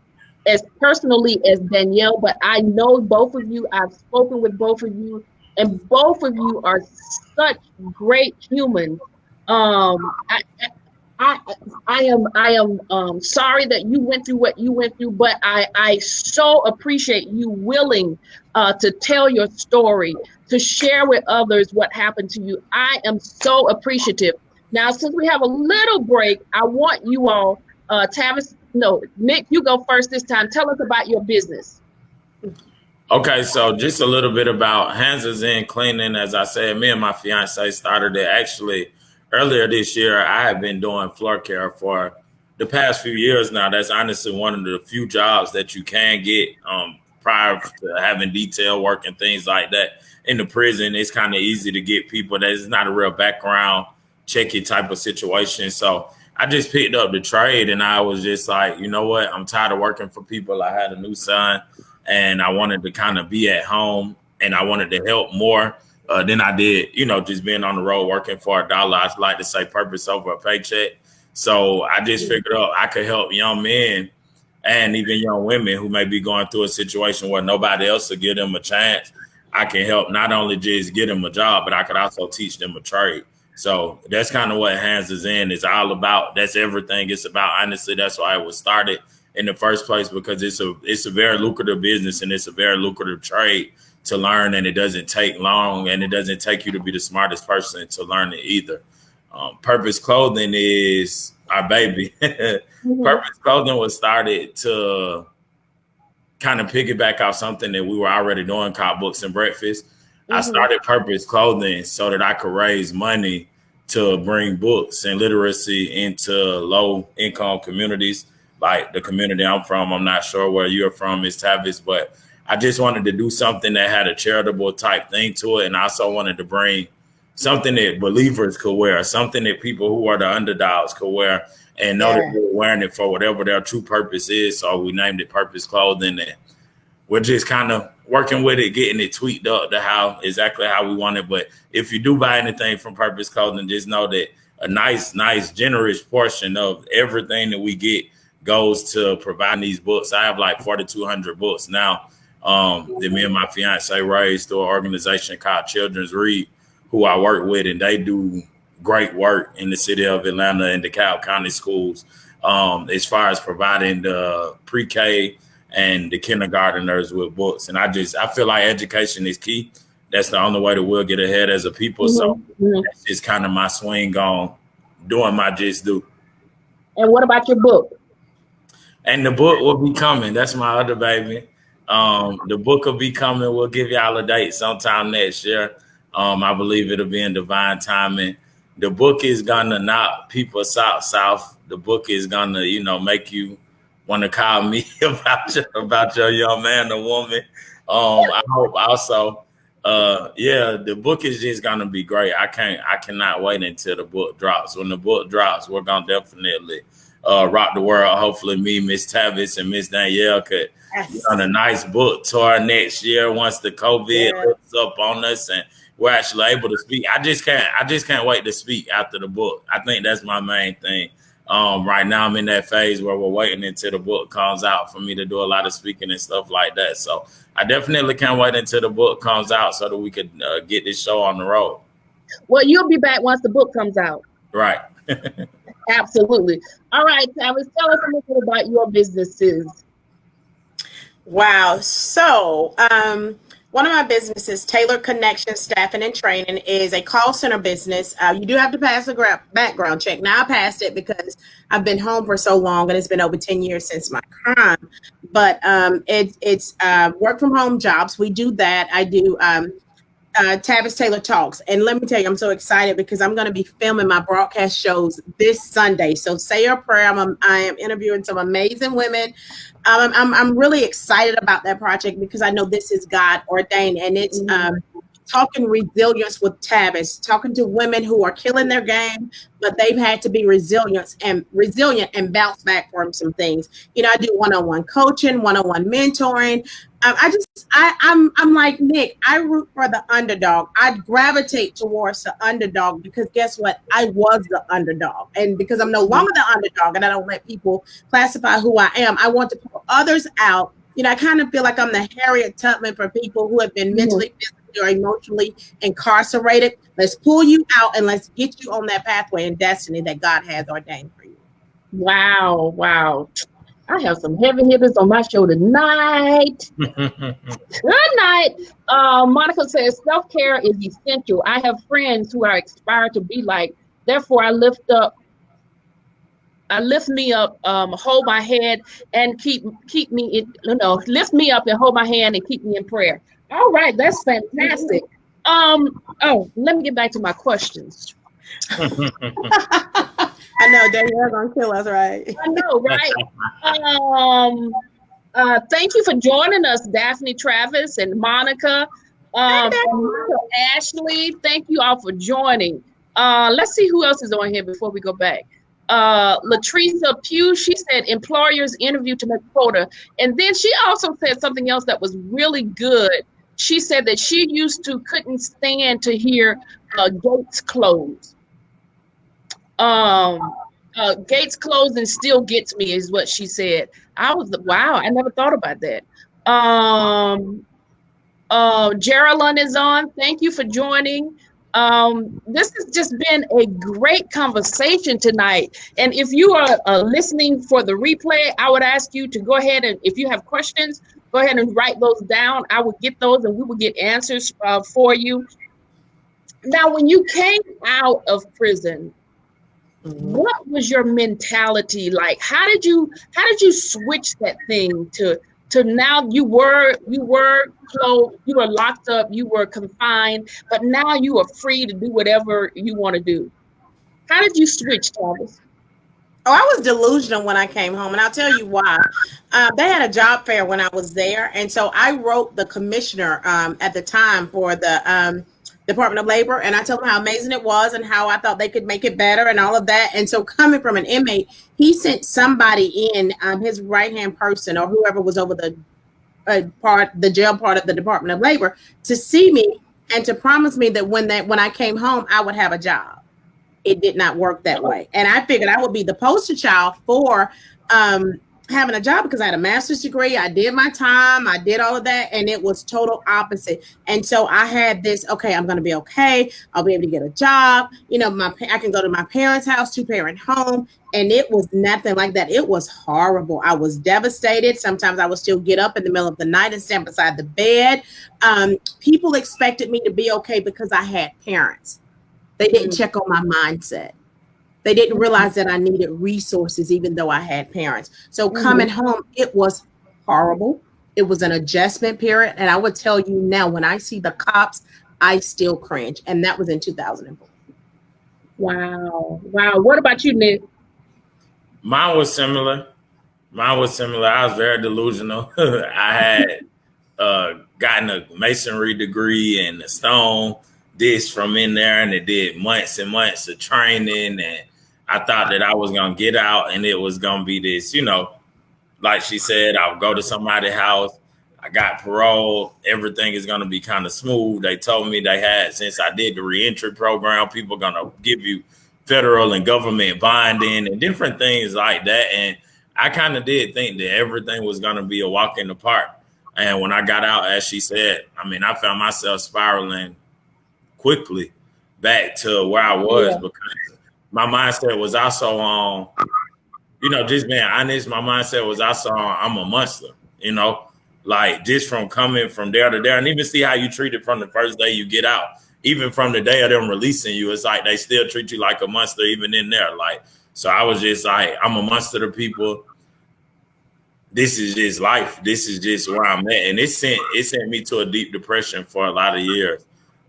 as personally as Danielle, but I know both of you. I've spoken with both of you, and both of you are such great humans. I, I am sorry that you went through what you went through, but I so appreciate you willing to tell your story, to share with others what happened to you. I am so appreciative. Now, since we have a little break, I want you all, Tavis, no, Mick, you go first this time. Tell us about your business. Okay, so just a little bit about Hands is in Cleaning. As I said, me and my fiance started it actually earlier this year. I have been doing floor care for the past few years now. That's honestly one of the few jobs that you can get prior to having detail work and things like that. In the prison, it's kind of easy to get people that is not a real background checky type of situation. So I just picked up the trade and I was just like, you know what? I'm tired of working for people. I had a new son and I wanted to kind of be at home and I wanted to help more than I did, just being on the road working for $1. I like to say purpose over a paycheck. So I just figured out I could help young men and even young women who may be going through a situation where nobody else will give them a chance. I can help not only just get them a job, but I could also teach them a trade. So that's kind of what Hands is in is all about. That's everything it's about. Honestly, that's why it was started in the first place, because it's a very lucrative business and it's a very lucrative trade to learn, and it doesn't take long and it doesn't take you to be the smartest person to learn it either. Purpose Clothing is our baby. Purpose Clothing was started to kind of piggyback off something that we were already doing called Books and Breakfast. I started Purpose Clothing so that I could raise money to bring books and literacy into low income communities like the community I'm from. I'm not sure where you're from, Ms. Tavis, but I just wanted to do something that had a charitable type thing to it. And I also wanted to bring something that believers could wear, something that people who are the underdogs could wear and know that they're wearing it for whatever their true purpose is. So we named it Purpose Clothing, and we're just kind of working with it, getting it tweaked up to exactly how we want it. But if you do buy anything from Purpose Clothing, just know that a nice, generous portion of everything that we get goes to providing these books. I have like 4,200 books now that me and my fiance raised through an organization called Children's Read, who I work with, and they do great work in the city of Atlanta and DeKalb County schools as far as providing the pre-K and the kindergarteners with books. And I feel like education is key. That's the only way that we'll get ahead as a people. So that's just kind of my swing on doing my just do. And what about your book? And the book will be coming. That's my other baby. The book will be coming. We'll give y'all a date sometime next year. I believe it'll be in divine timing. The book is gonna knock people south. The book is gonna, make you want to call me about your young man or woman. I hope also. The book is just gonna be great. I cannot wait until the book drops. When the book drops, we're gonna definitely rock the world. Hopefully me, Miss Tavis, and Miss Danielle could be on a nice book tour next year once the COVID lifts up on us and we're actually able to speak. I just can't wait to speak after the book. I think that's my main thing. Right now I'm in that phase where we're waiting until the book comes out for me to do a lot of speaking and stuff like that. So I definitely can't wait until the book comes out so that we could get this show on the road. Well, you'll be back once the book comes out. Right. Absolutely. All right, Tavis, tell us a little bit about your businesses. Wow. So, one of my businesses, Taylor Connection Staffing and Training, is a call center business. You do have to pass a background check. Now I passed it because I've been home for so long and it's been over 10 years since my crime. But it's work from home jobs. We do that. I do Tavis Taylor Talks. And let me tell you, I'm so excited because I'm going to be filming my broadcast shows this Sunday. So say your prayer. I am interviewing some amazing women. I'm really excited about that project because I know this is God ordained, and it's talking resilience with Tavis, talking to women who are killing their game, but they've had to be resilient and bounce back from some things. I do one-on-one coaching, one-on-one mentoring. I'm like Nick. I root for the underdog. I gravitate towards the underdog because guess what? I was the underdog, and because I'm no longer the underdog, and I don't let people classify who I am. I want to pull others out. I kind of feel like I'm the Harriet Tubman for people who have been mentally, physically, or emotionally incarcerated. Let's pull you out and let's get you on that pathway and destiny that God has ordained for you. Wow. I have some heavy hitters on my show tonight. Good night. Monica says self-care is essential. I have friends who are aspired to be like, therefore I lift me up, hold my head and keep me lift me up and hold my hand and keep me in prayer. All right, that's fantastic. Let me get back to my questions. I know Danielle's gonna kill us, right? I know, right? Thank you for joining us, Daphne, Travis, and Monica. Ashley, thank you all for joining. Let's see who else is on here before we go back. Latricia Pugh, she said employers interview to make quota. And then she also said something else that was really good. She said that she couldn't stand to hear gates close. Gates closed and still gets me is what she said. Wow, I never thought about that. Geraldine is on. Thank you for joining. This has just been a great conversation tonight. And if you are listening for the replay, I would ask you to go ahead and if you have questions, go ahead and write those down. I will get those and we will get answers for you. Now, when you came out of prison, what was your mentality like? How did you switch that thing to now you were closed, you were locked up, you were confined, but now you are free to do whatever you want to do? How did you switch, Tavis? Oh, I was delusional when I came home, and I'll tell you why. They had a job fair when I was there, and so I wrote the commissioner at the time for the Department of Labor, and I told him how amazing it was and how I thought they could make it better and all of that. And so coming from an inmate, he sent somebody in, his right-hand person or whoever was over the jail part of the Department of Labor to see me and to promise me that when I came home, I would have a job. It did not work that way. And I figured I would be the poster child for having a job because I had a master's degree. I did my time. I did all of that. And it was total opposite. And so I had this, okay, I'm going to be okay. I'll be able to get a job. I can go to my parents' house, 2-parent home. And it was nothing like that. It was horrible. I was devastated. Sometimes I would still get up in the middle of the night and stand beside the bed. People expected me to be okay because I had parents. They didn't check on my mindset. They didn't realize that I needed resources, even though I had parents. So coming home, it was horrible. It was an adjustment period. And I would tell you now, when I see the cops, I still cringe. And that was in 2004. Wow. What about you, Nick? Mine was similar. I was very delusional. I had gotten a masonry degree and a stone this from in there, and it did months and months of training, and I thought that I was gonna get out and it was gonna be this, like she said, I would go to somebody's house, I got parole, everything is gonna be kind of smooth. They told me they had, since I did the reentry program, people gonna give you federal and government bonding and different things like that. And I kind of did think that everything was gonna be a walk in the park. And when I got out, as she said, I found myself spiraling quickly back to where I was because my mindset was also on, just being honest, my mindset was also on, I'm a monster, like just from coming from there to there, and even see how you treat it from the first day you get out, even from the day of them releasing you, it's like they still treat you like a monster even in there. Like, so I was just like, I'm a monster to people. This is just life. This is just where I'm at. And it sent me to a deep depression for a lot of years.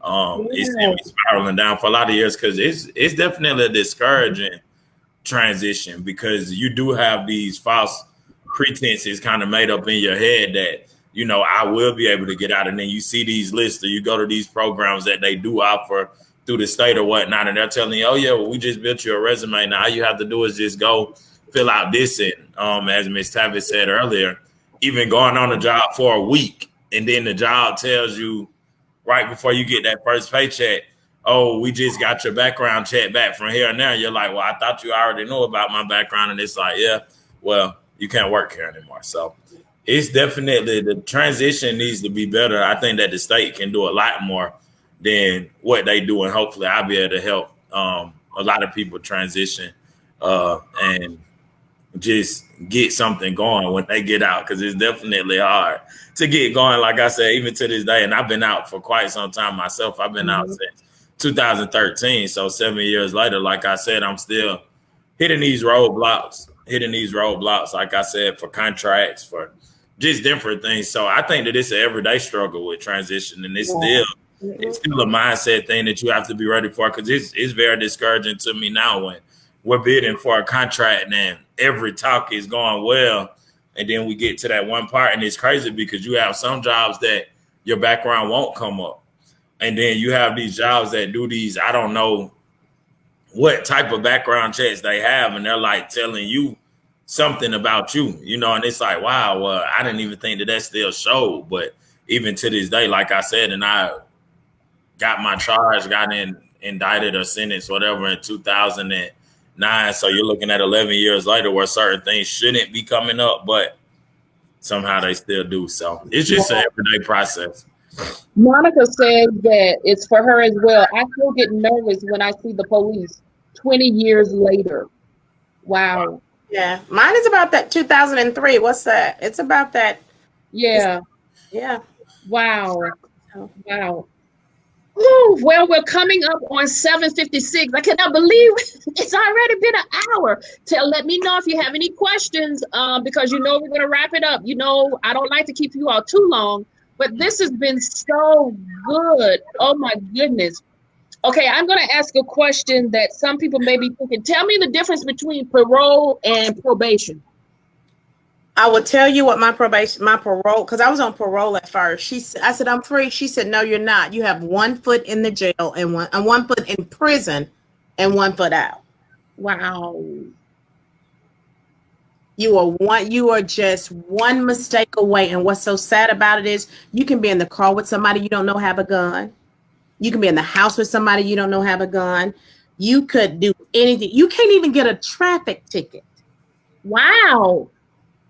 It's sent me spiraling down for a lot of years because it's definitely a discouraging transition because you do have these false pretenses kind of made up in your head that I will be able to get out. And then you see these lists, or you go to these programs that they do offer through the state or whatnot, and they're telling you, oh yeah, well, we just built you a resume. Now all you have to do is just go fill out this. And as Ms. Tavis said earlier, even going on a job for a week, and then the job tells you right before you get that first paycheck, oh, we just got your background check back from here and there. You're like, well, I thought you already knew about my background. And it's like, yeah, well, you can't work here anymore. So it's definitely, the transition needs to be better. I think that the state can do a lot more than what they do. And hopefully I'll be able to help a lot of people transition and just get something going when they get out, because it's definitely hard to get going. Like I said, even to this day, and I've been out for quite some time myself. I've been out since 2013. So 7 years later, like I said, I'm still hitting these roadblocks, like I said, for contracts, for just different things. So I think that it's an everyday struggle with transition, and it's still a mindset thing that you have to be ready for, because it's very discouraging to me now when we're bidding for a contract and every talk is going well, and then we get to that one part, and it's crazy because you have some jobs that your background won't come up, and then you have these jobs that do these, I don't know what type of background checks they have, and they're like telling you something about you, and it's like, wow, well, I didn't even think that still showed. But even to this day, like I said, and I got my charge, got indicted or sentenced, whatever, in 2009. So you're looking at 11 years later where certain things shouldn't be coming up, but somehow they still do. So it's just an everyday process. Monica said that it's for her as well. I still get nervous when I see the police 20 years later. Wow. Yeah. Mine is about that 2003. What's that? It's about that. Yeah. Yeah. Wow. Wow. Ooh, well, we're coming up on 7:56. I cannot believe it's already been an hour. Let me know if you have any questions, because we're going to wrap it up. I don't like to keep you all too long, but this has been so good. Oh my goodness. Okay, I'm going to ask a question that some people may be thinking. Tell me the difference between parole and probation. I will tell you what my parole, because I was on parole at first. I said, I'm free. She said, no, you're not. You have 1 foot in the jail and one foot in prison and 1 foot out. Wow. You are just one mistake away. And what's so sad about it is you can be in the car with somebody you don't know have a gun. You can be in the house with somebody you don't know have a gun. You could do anything. You can't even get a traffic ticket. Wow.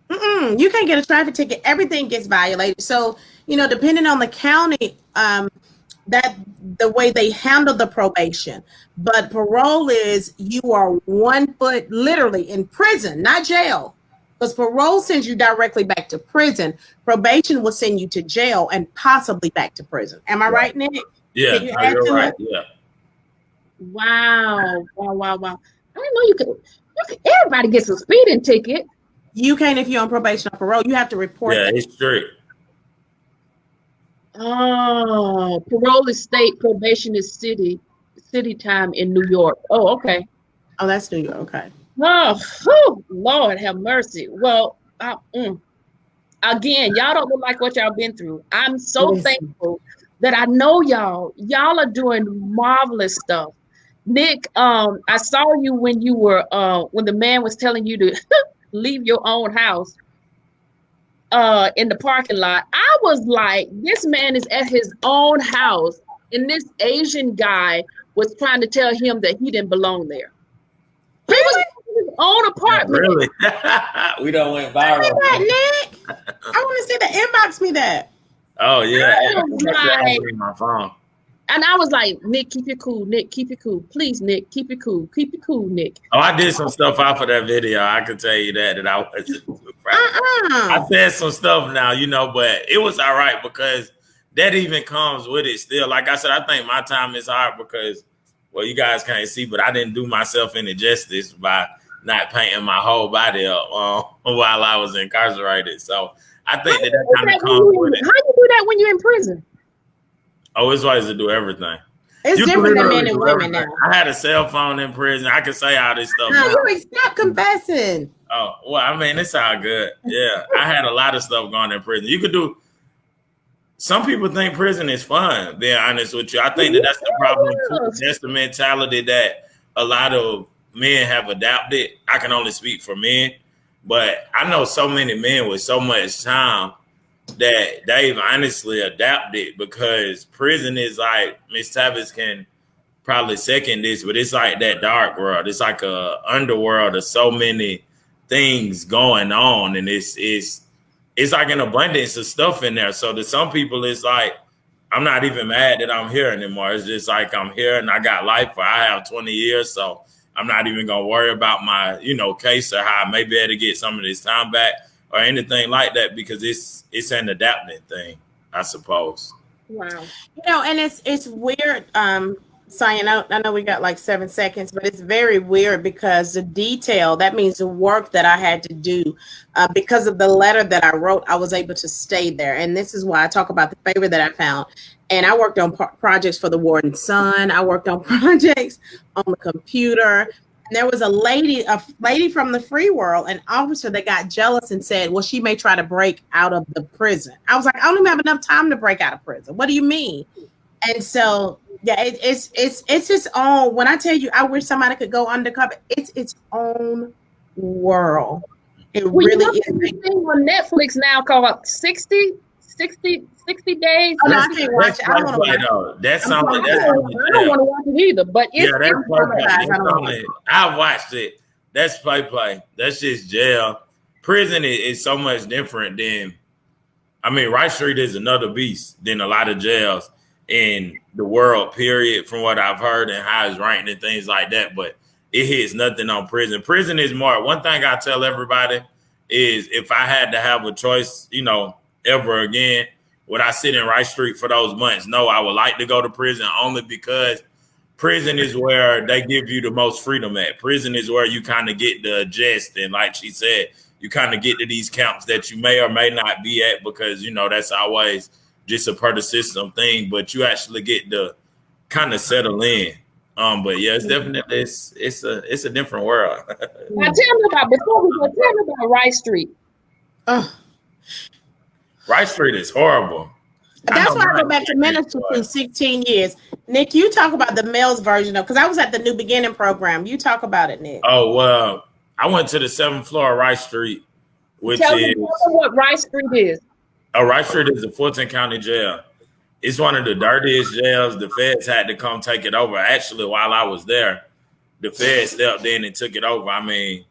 You can't get a traffic ticket. Everything gets violated. So, depending on the county, that the way they handle the probation. But parole is you are 1 foot literally in prison, not jail. Because parole sends you directly back to prison. Probation will send you to jail and possibly back to prison. Am I right, Nick? Yeah, you're right. Yeah. Wow. I didn't know you could. Everybody gets a speeding ticket. You can't if you're on probation or parole. You have to report. Yeah, it's strict. Oh, parole is state, probation is city time in New York. Oh, okay. Oh, that's New York. Okay. Oh, Lord have mercy. Well, again, y'all don't look like what y'all been through. I'm so thankful that I know y'all. Y'all are doing marvelous stuff. Nick, I saw you when you were when the man was telling you to leave your own house in the parking lot. I was like, this man is at his own house, and this Asian guy was trying to tell him that he didn't belong there. He was in his own apartment. Really? We don't went viral. Nick. I want to see the inbox me that. Oh yeah. My phone. And I was like, Nick, keep it cool. Nick, keep it cool. Please, Nick, keep it cool. Keep it cool, Nick. Oh, I did some stuff off of that video. I can tell you that I wasn't I said some stuff now, but it was all right because that even comes with it still. Like I said, I think my time is hard because, well, you guys can't see, but I didn't do myself any justice by not painting my whole body up while I was incarcerated. So I think that kind of comes with it. How do you do that when you're in prison? Oh, it's ways to do everything. It's different than men and women now. I had a cell phone in prison. I could say all this stuff. No, you stop confessing. Oh, well, I mean, it's all good. Yeah, I had a lot of stuff going in prison. You could do some people think prison is fun, being honest with you. I think that's the problem too. That's the mentality that a lot of men have adopted. I can only speak for men, but I know so many men with so much time that they've honestly adapted, because prison is like, Miss Tavis can probably second this, but it's like that dark world. It's like a underworld of so many things going on, and it's like an abundance of stuff in there. So to some people, it's like, I'm not even mad that I'm here anymore. It's just like, I'm here and I got life, or I have 20 years, so I'm not even gonna worry about my, case, or how I may be able to get some of this time back or anything like that, because it's an adapting thing, I suppose. Wow. And it's weird. Sonya, I know we got like 7 seconds, but it's very weird because the detail, that means the work that I had to do, because of the letter that I wrote, I was able to stay there. And this is why I talk about the favor that I found. And I worked on projects for the warden's son. I worked on projects on the computer. And there was a lady from the free world, an officer that got jealous and said, well, she may try to break out of the prison. I was like, I don't even have enough time to break out of prison. What do you mean? And so, yeah, it's its own. When I tell you, I wish somebody could go undercover. It's its own world. It really is. There's a thing on Netflix now called 60 days. Oh, no, I can't watch it. I don't want to watch it. That's I something. don't want to watch it either. But I watched it. That's play. That's just jail. Prison is so much different than. I mean, Rice Street is another beast than a lot of jails in the world, period, from what I've heard and how it's ranked and things like that. But it hits nothing on prison. Prison is more. One thing I tell everybody is, if I had to have a choice, ever again, would I sit in Rice Street for those months? No, I would like to go to prison, only because prison is where they give you the most freedom at. Prison is where you kind of get to adjust. And like she said, you kind of get to these camps that you may or may not be at, because, that's always just a per the system thing, but you actually get to kind of settle in. But yeah, it's definitely it's a different world. Now tell me about Rice Street. Rice Street is horrible. That's why I go back to ministry for 16 years. Nick, you talk about the male's version of, because I was at the New Beginning program. You talk about it, Nick. Oh, well, I went to the 7th floor of Rice Street, which tell me what Rice Street is. Rice Street is a Fulton County jail. It's one of the dirtiest jails. The feds had to come take it over. Actually, while I was there, the feds stepped in and took it over. I mean,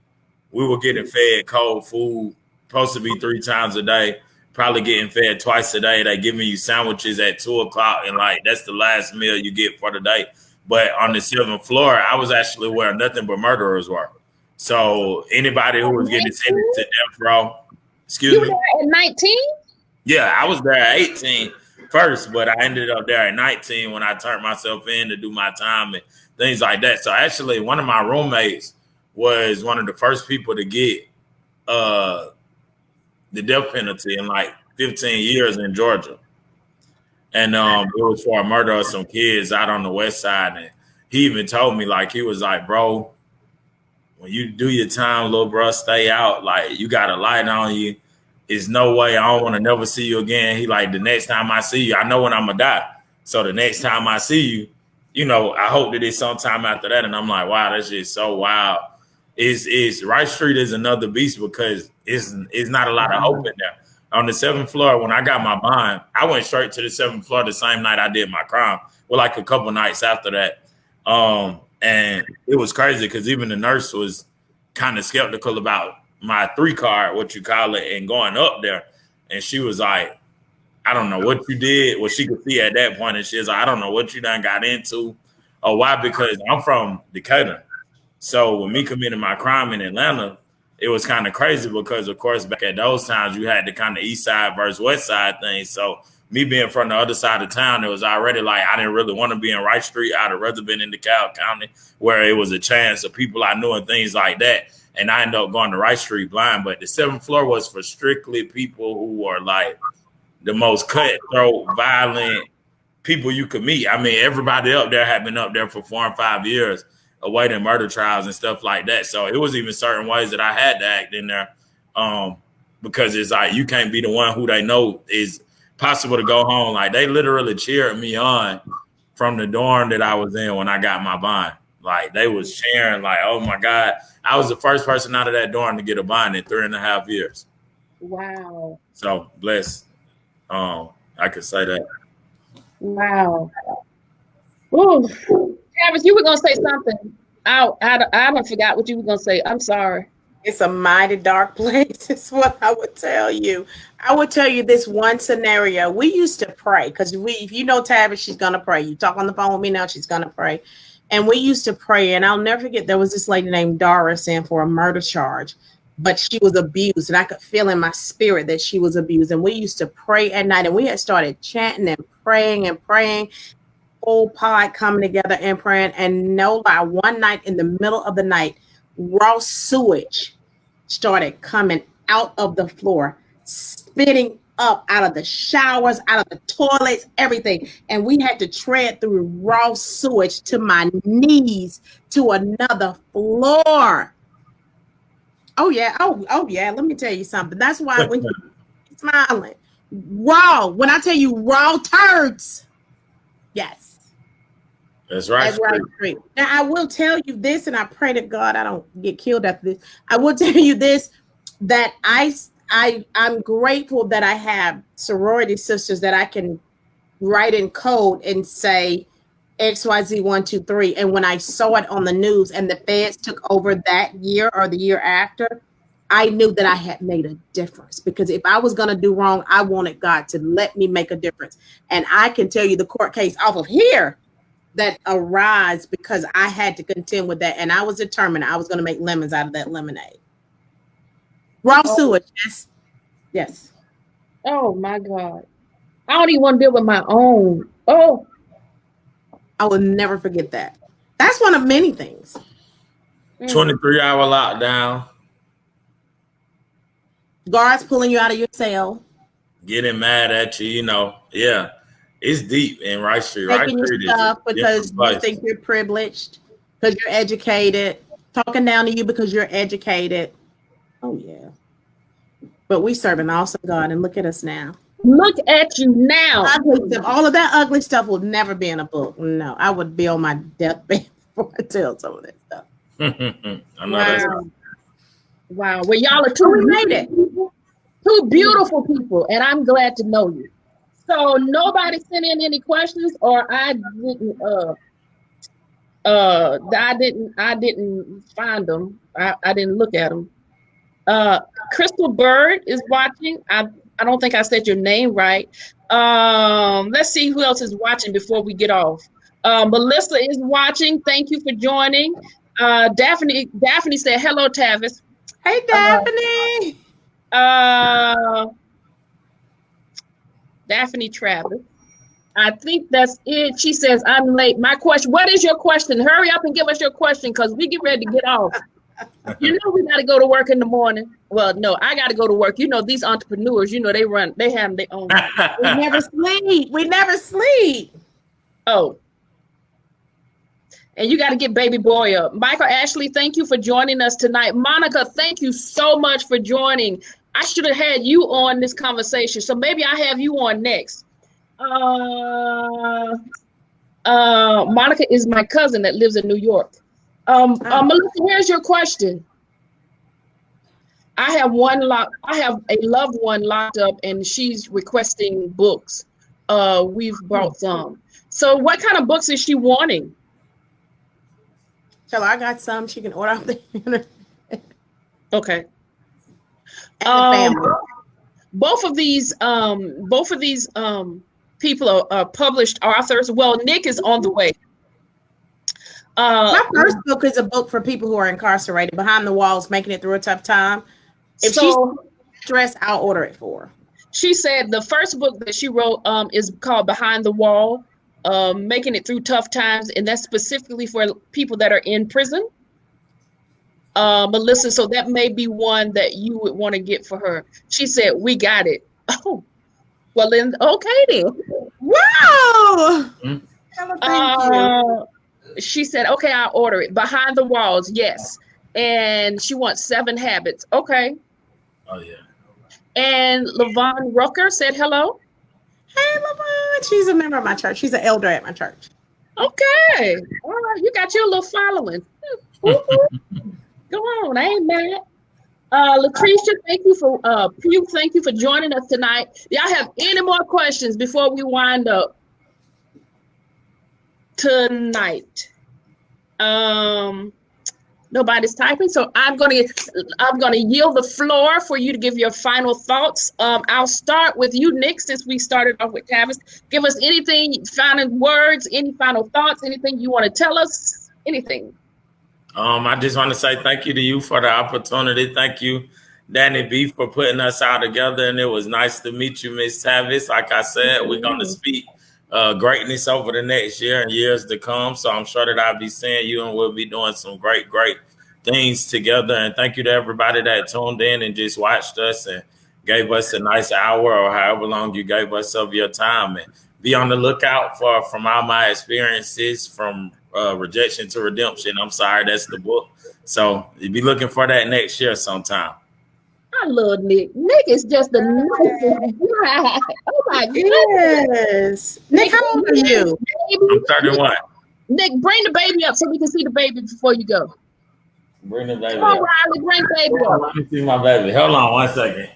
we were getting fed cold food, supposed to be 3 times a day, probably getting fed twice a day. They giving you sandwiches at 2:00, and that's the last meal you get for the day. But on the 7th floor, I was actually where nothing but murderers were. So anybody who was getting sentenced to death row, You were there at 19? Yeah, I was there at 18 first, but I ended up there at 19 when I turned myself in to do my time and things like that. So actually, one of my roommates was one of the first people to get the death penalty in 15 years in Georgia. And it was for a murder of some kids out on the west side. And he even told me, he was like, bro, when you do your time, little bro, stay out. You got a light on you. It's no way, I don't want to never see you again. He the next time I see you, I know when I'm going to die. So the next time I see you, I hope that it's sometime after that. And I'm like, wow, that's just so wild. Rice Street is another beast, because it's not a lot of hope in there. On the 7th floor, when I got my bond, I went straight to the 7th floor the same night I did my crime. Well, a couple nights after that. And it was crazy, because even the nurse was kind of skeptical about my 3 card, what you call it, and going up there. And she was like, I don't know what you did. Well, she could see at that point, and she was like, I don't know what you done got into or why, because I'm from Decatur. So when me committing my crime in Atlanta, it was kind of crazy, because of course, back at those times, you had the kind of east side versus west side thing. So me being from the other side of town, it was already I didn't really want to be in Rice Street. I'd have rather been in DeKalb County, where it was a chance of people I knew and things like that. And I ended up going to Rice Street blind. But the 7th floor was for strictly people who are the most cutthroat, violent people you could meet. I mean, everybody up there had been up there for 4 and 5 years awaiting murder trials and stuff like that. So it was even certain ways that I had to act in there, because it's you can't be the one who they know is possible to go home. Like they literally cheered me on from the dorm that I was in when I got my bond. Like they was cheering, like, oh my God. I was the first person out of that dorm to get a bond in 3.5 years. Wow. So blessed. I could say that. Wow. Ooh. Tavis, you were gonna say something. I forgot what you were gonna say. I'm sorry. It's a mighty dark place, is what I would tell you. I would tell you this one scenario. We used to pray because if you know Tavis, she's gonna pray. You talk on the phone with me now, she's gonna pray. And we used to pray, and I'll never forget there was this lady named Doris in for a murder charge, but she was abused, and I could feel in my spirit that she was abused. And we used to pray at night, and we had started chanting and praying. Whole pod coming together and praying, and no lie, one night in the middle of the night, raw sewage started coming out of the floor, spitting up out of the showers, out of the toilets, everything. And we had to tread through raw sewage to my knees to another floor. Oh yeah. Oh yeah. Let me tell you something. That's why when you're smiling, raw, when I tell you raw turds, yes. That's right. That's right. Now I will tell you this, and I pray to God I don't get killed after this. I will tell you this, that I'm grateful that I have sorority sisters that I can write in code and say XYZ 1, 2, 3. And when I saw it on the news and the feds took over that year or the year after, I knew that I had made a difference, because if I was going to do wrong, I wanted God to let me make a difference. And I can tell you the court case off of here that arise because I had to contend with that, and I was determined I was going to make lemons out of that lemonade. Raw sewage, yes. Oh my God, I don't even want to deal with my own. Oh, I will never forget that. That's one of many things. 23-hour lockdown. Guards pulling you out of your cell, getting mad at you. Yeah. It's deep in Rice Street. Taking your stuff because you think you're privileged, because you're educated, talking down to you because you're educated. Oh yeah. But we serve an awesome God, and look at us now. Look at you now. All of that ugly stuff will never be in a book. No, I would be on my deathbed before I tell some of that stuff. I know that's right. Wow. Well, y'all are two beautiful people, and I'm glad to know you. So nobody sent in any questions, or I didn't find them. I didn't look at them. Crystal Bird is watching. I don't think I said your name right. Let's see who else is watching before we get off. Melissa is watching. Thank you for joining. Daphne said hello, Tavis. Hey, Daphne. Daphne Travis. I think that's it. She says, I'm late. My question, what is your question? Hurry up and give us your question, because we get ready to get off. We got to go to work in the morning. Well, no, I got to go to work. These entrepreneurs, they have their own. We never sleep. Oh. And you got to get baby boy up. Michael Ashley, thank you for joining us tonight. Monica, thank you so much for joining. I should have had you on this conversation, so maybe I have you on next. Monica is my cousin that lives in New York. Melissa, here's your question. I have a loved one locked up, and she's requesting books. We've brought some. So what kind of books is she wanting? Tell her I got some. She can order off the internet. Okay. Both of these people are published authors. Well, Nick is on the way. My first book is a book for people who are incarcerated, behind the walls, making it through a tough time. If she's stressed, I'll order it for her. She said the first book that she wrote is called Behind the Wall, Making It Through Tough Times, and that's specifically for people that are in prison. Melissa, so that may be one that you would want to get for her. She said, we got it. Oh, well then, okay then. Wow. Thank you. She said, okay, I'll order it. Behind the Walls, yes. And she wants 7 Habits. Okay. Oh, yeah. And Levon Rucker said hello. Hey, Lamont. She's a member of my church. She's an elder at my church. Okay. All right. You got your little following. Go on. I ain't mad. Latricia, thank you for joining us tonight. Y'all have any more questions before we wind up tonight? Nobody's typing, so I'm gonna yield the floor for you to give your final thoughts. I'll start with you, Nick, since we started off with Tavis. Give us anything, final words, any final thoughts, anything you want to tell us, anything. I just want to say thank you to you for the opportunity. Thank you, Danny B, for putting us all together. And it was nice to meet you, Miss Tavis. Like I said, we're going to speak greatness over the next year and years to come. So I'm sure that I'll be seeing you and we'll be doing some great things together. And thank you to everybody that tuned in and just watched us and gave us a nice hour or however long you gave us of your time. And be on the lookout from all my experiences from rejection to redemption. I'm sorry, that's the book. So you'll be looking for that next year sometime. I love Nick. Nick is just the nicest guy. Oh my goodness. Nick, how old are you? I'm 31. Nick, bring the baby up so we can see the baby before you go. Bring the baby Come on, up. Riley, bring the baby up. Let me see my baby. Hold on 1 second.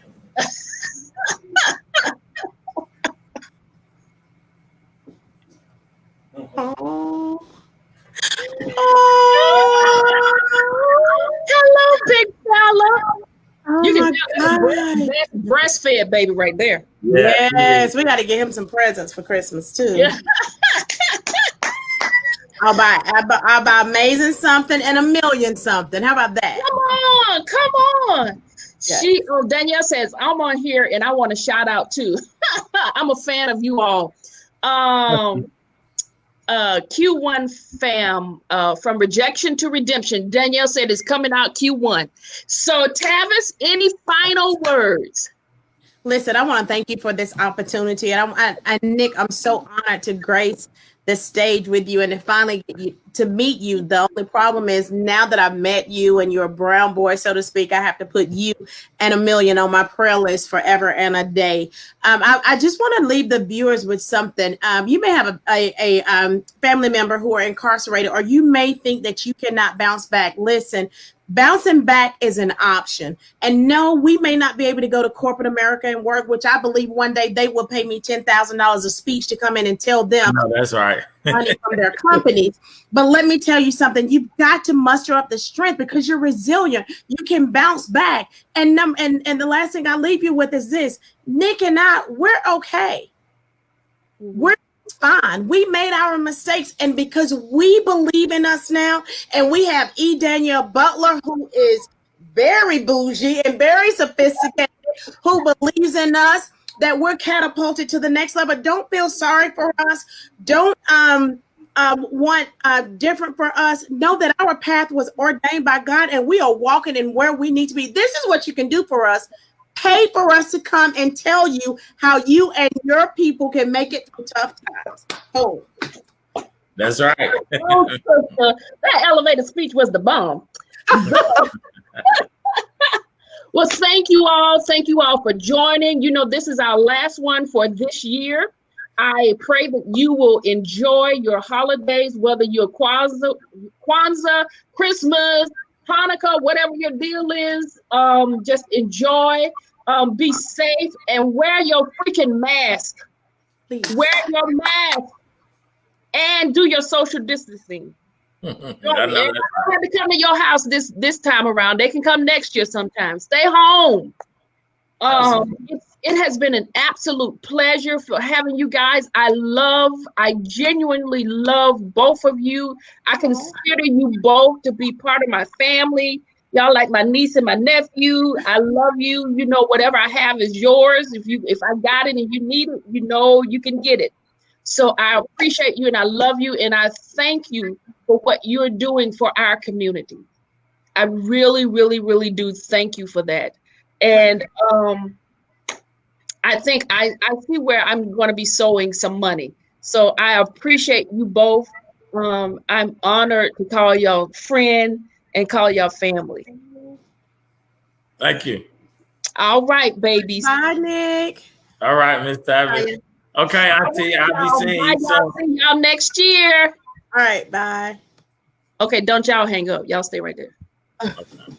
Oh. Hello, big fella. Oh, you can tell that's breastfed baby right there. Yes, we got to get him some presents for Christmas too. Yeah. I'll buy amazing something and a million something. How about that? Come on. Yes. Danielle says, I'm on here and I want to shout out too. I'm a fan of you all. Q1 fam, from rejection to redemption. Danielle said it's coming out Q1. So Tavis, any final words? Listen, I want to thank you for this opportunity. And Nick, I'm so honored to grace the stage with you and to finally to meet you. The only problem is now that I've met you and you're a brown boy, so to speak, I have to put you and a million on my prayer list forever and a day. I just want to leave the viewers with something. You may have a family member who are incarcerated, or you may think that you cannot bounce back. Listen, bouncing back is an option. And no, we may not be able to go to corporate America and work, which I believe one day they will pay me $10,000 a speech to come in and tell them. No, that's right. Money from their companies. But let me tell you something. You've got to muster up the strength because you're resilient. You can bounce back. And the last thing I leave you with is this. Nick and I, we're okay. We're fine. We made our mistakes, and because we believe in us now, and we have Danielle Butler, who is very bougie and very sophisticated, who believes in us, that we're catapulted to the next level. Don't feel sorry for us. Don't want different for us. Know that our path was ordained by God, and we are walking in where we need to be. This is what you can do for us. Pay for us to come and tell you how you and your people can make it through tough times. Oh, that's right. That elevated speech was the bomb. Well, thank you all. Thank you all for joining. You know, this is our last one for this year. I pray that you will enjoy your holidays, whether you're Kwanzaa, Christmas, Hanukkah, whatever your deal is. Just enjoy. Be safe and wear your freaking mask. Please. Wear your mask and do your social distancing. Don't have to come to your house this time around. They can come next year sometime. Stay home. It has been an absolute pleasure for having you guys. I genuinely love both of you. I consider you both to be part of my family. Y'all like my niece and my nephew. I love you. You know, whatever I have is yours. If I got it and you need it, you know you can get it. So I appreciate you and I love you and I thank you for what you're doing for our community. I really, really, really do thank you for that. And I think I see where I'm going to be sowing some money. So I appreciate you both. I'm honored to call y'all friend and call y'all family. Thank you. All right, babies. Bye, Nick. All right, Miss Tavis. Okay, Auntie, I'll be seeing you soon. See y'all next year. All right, bye. Okay, don't y'all hang up. Y'all stay right there. Okay.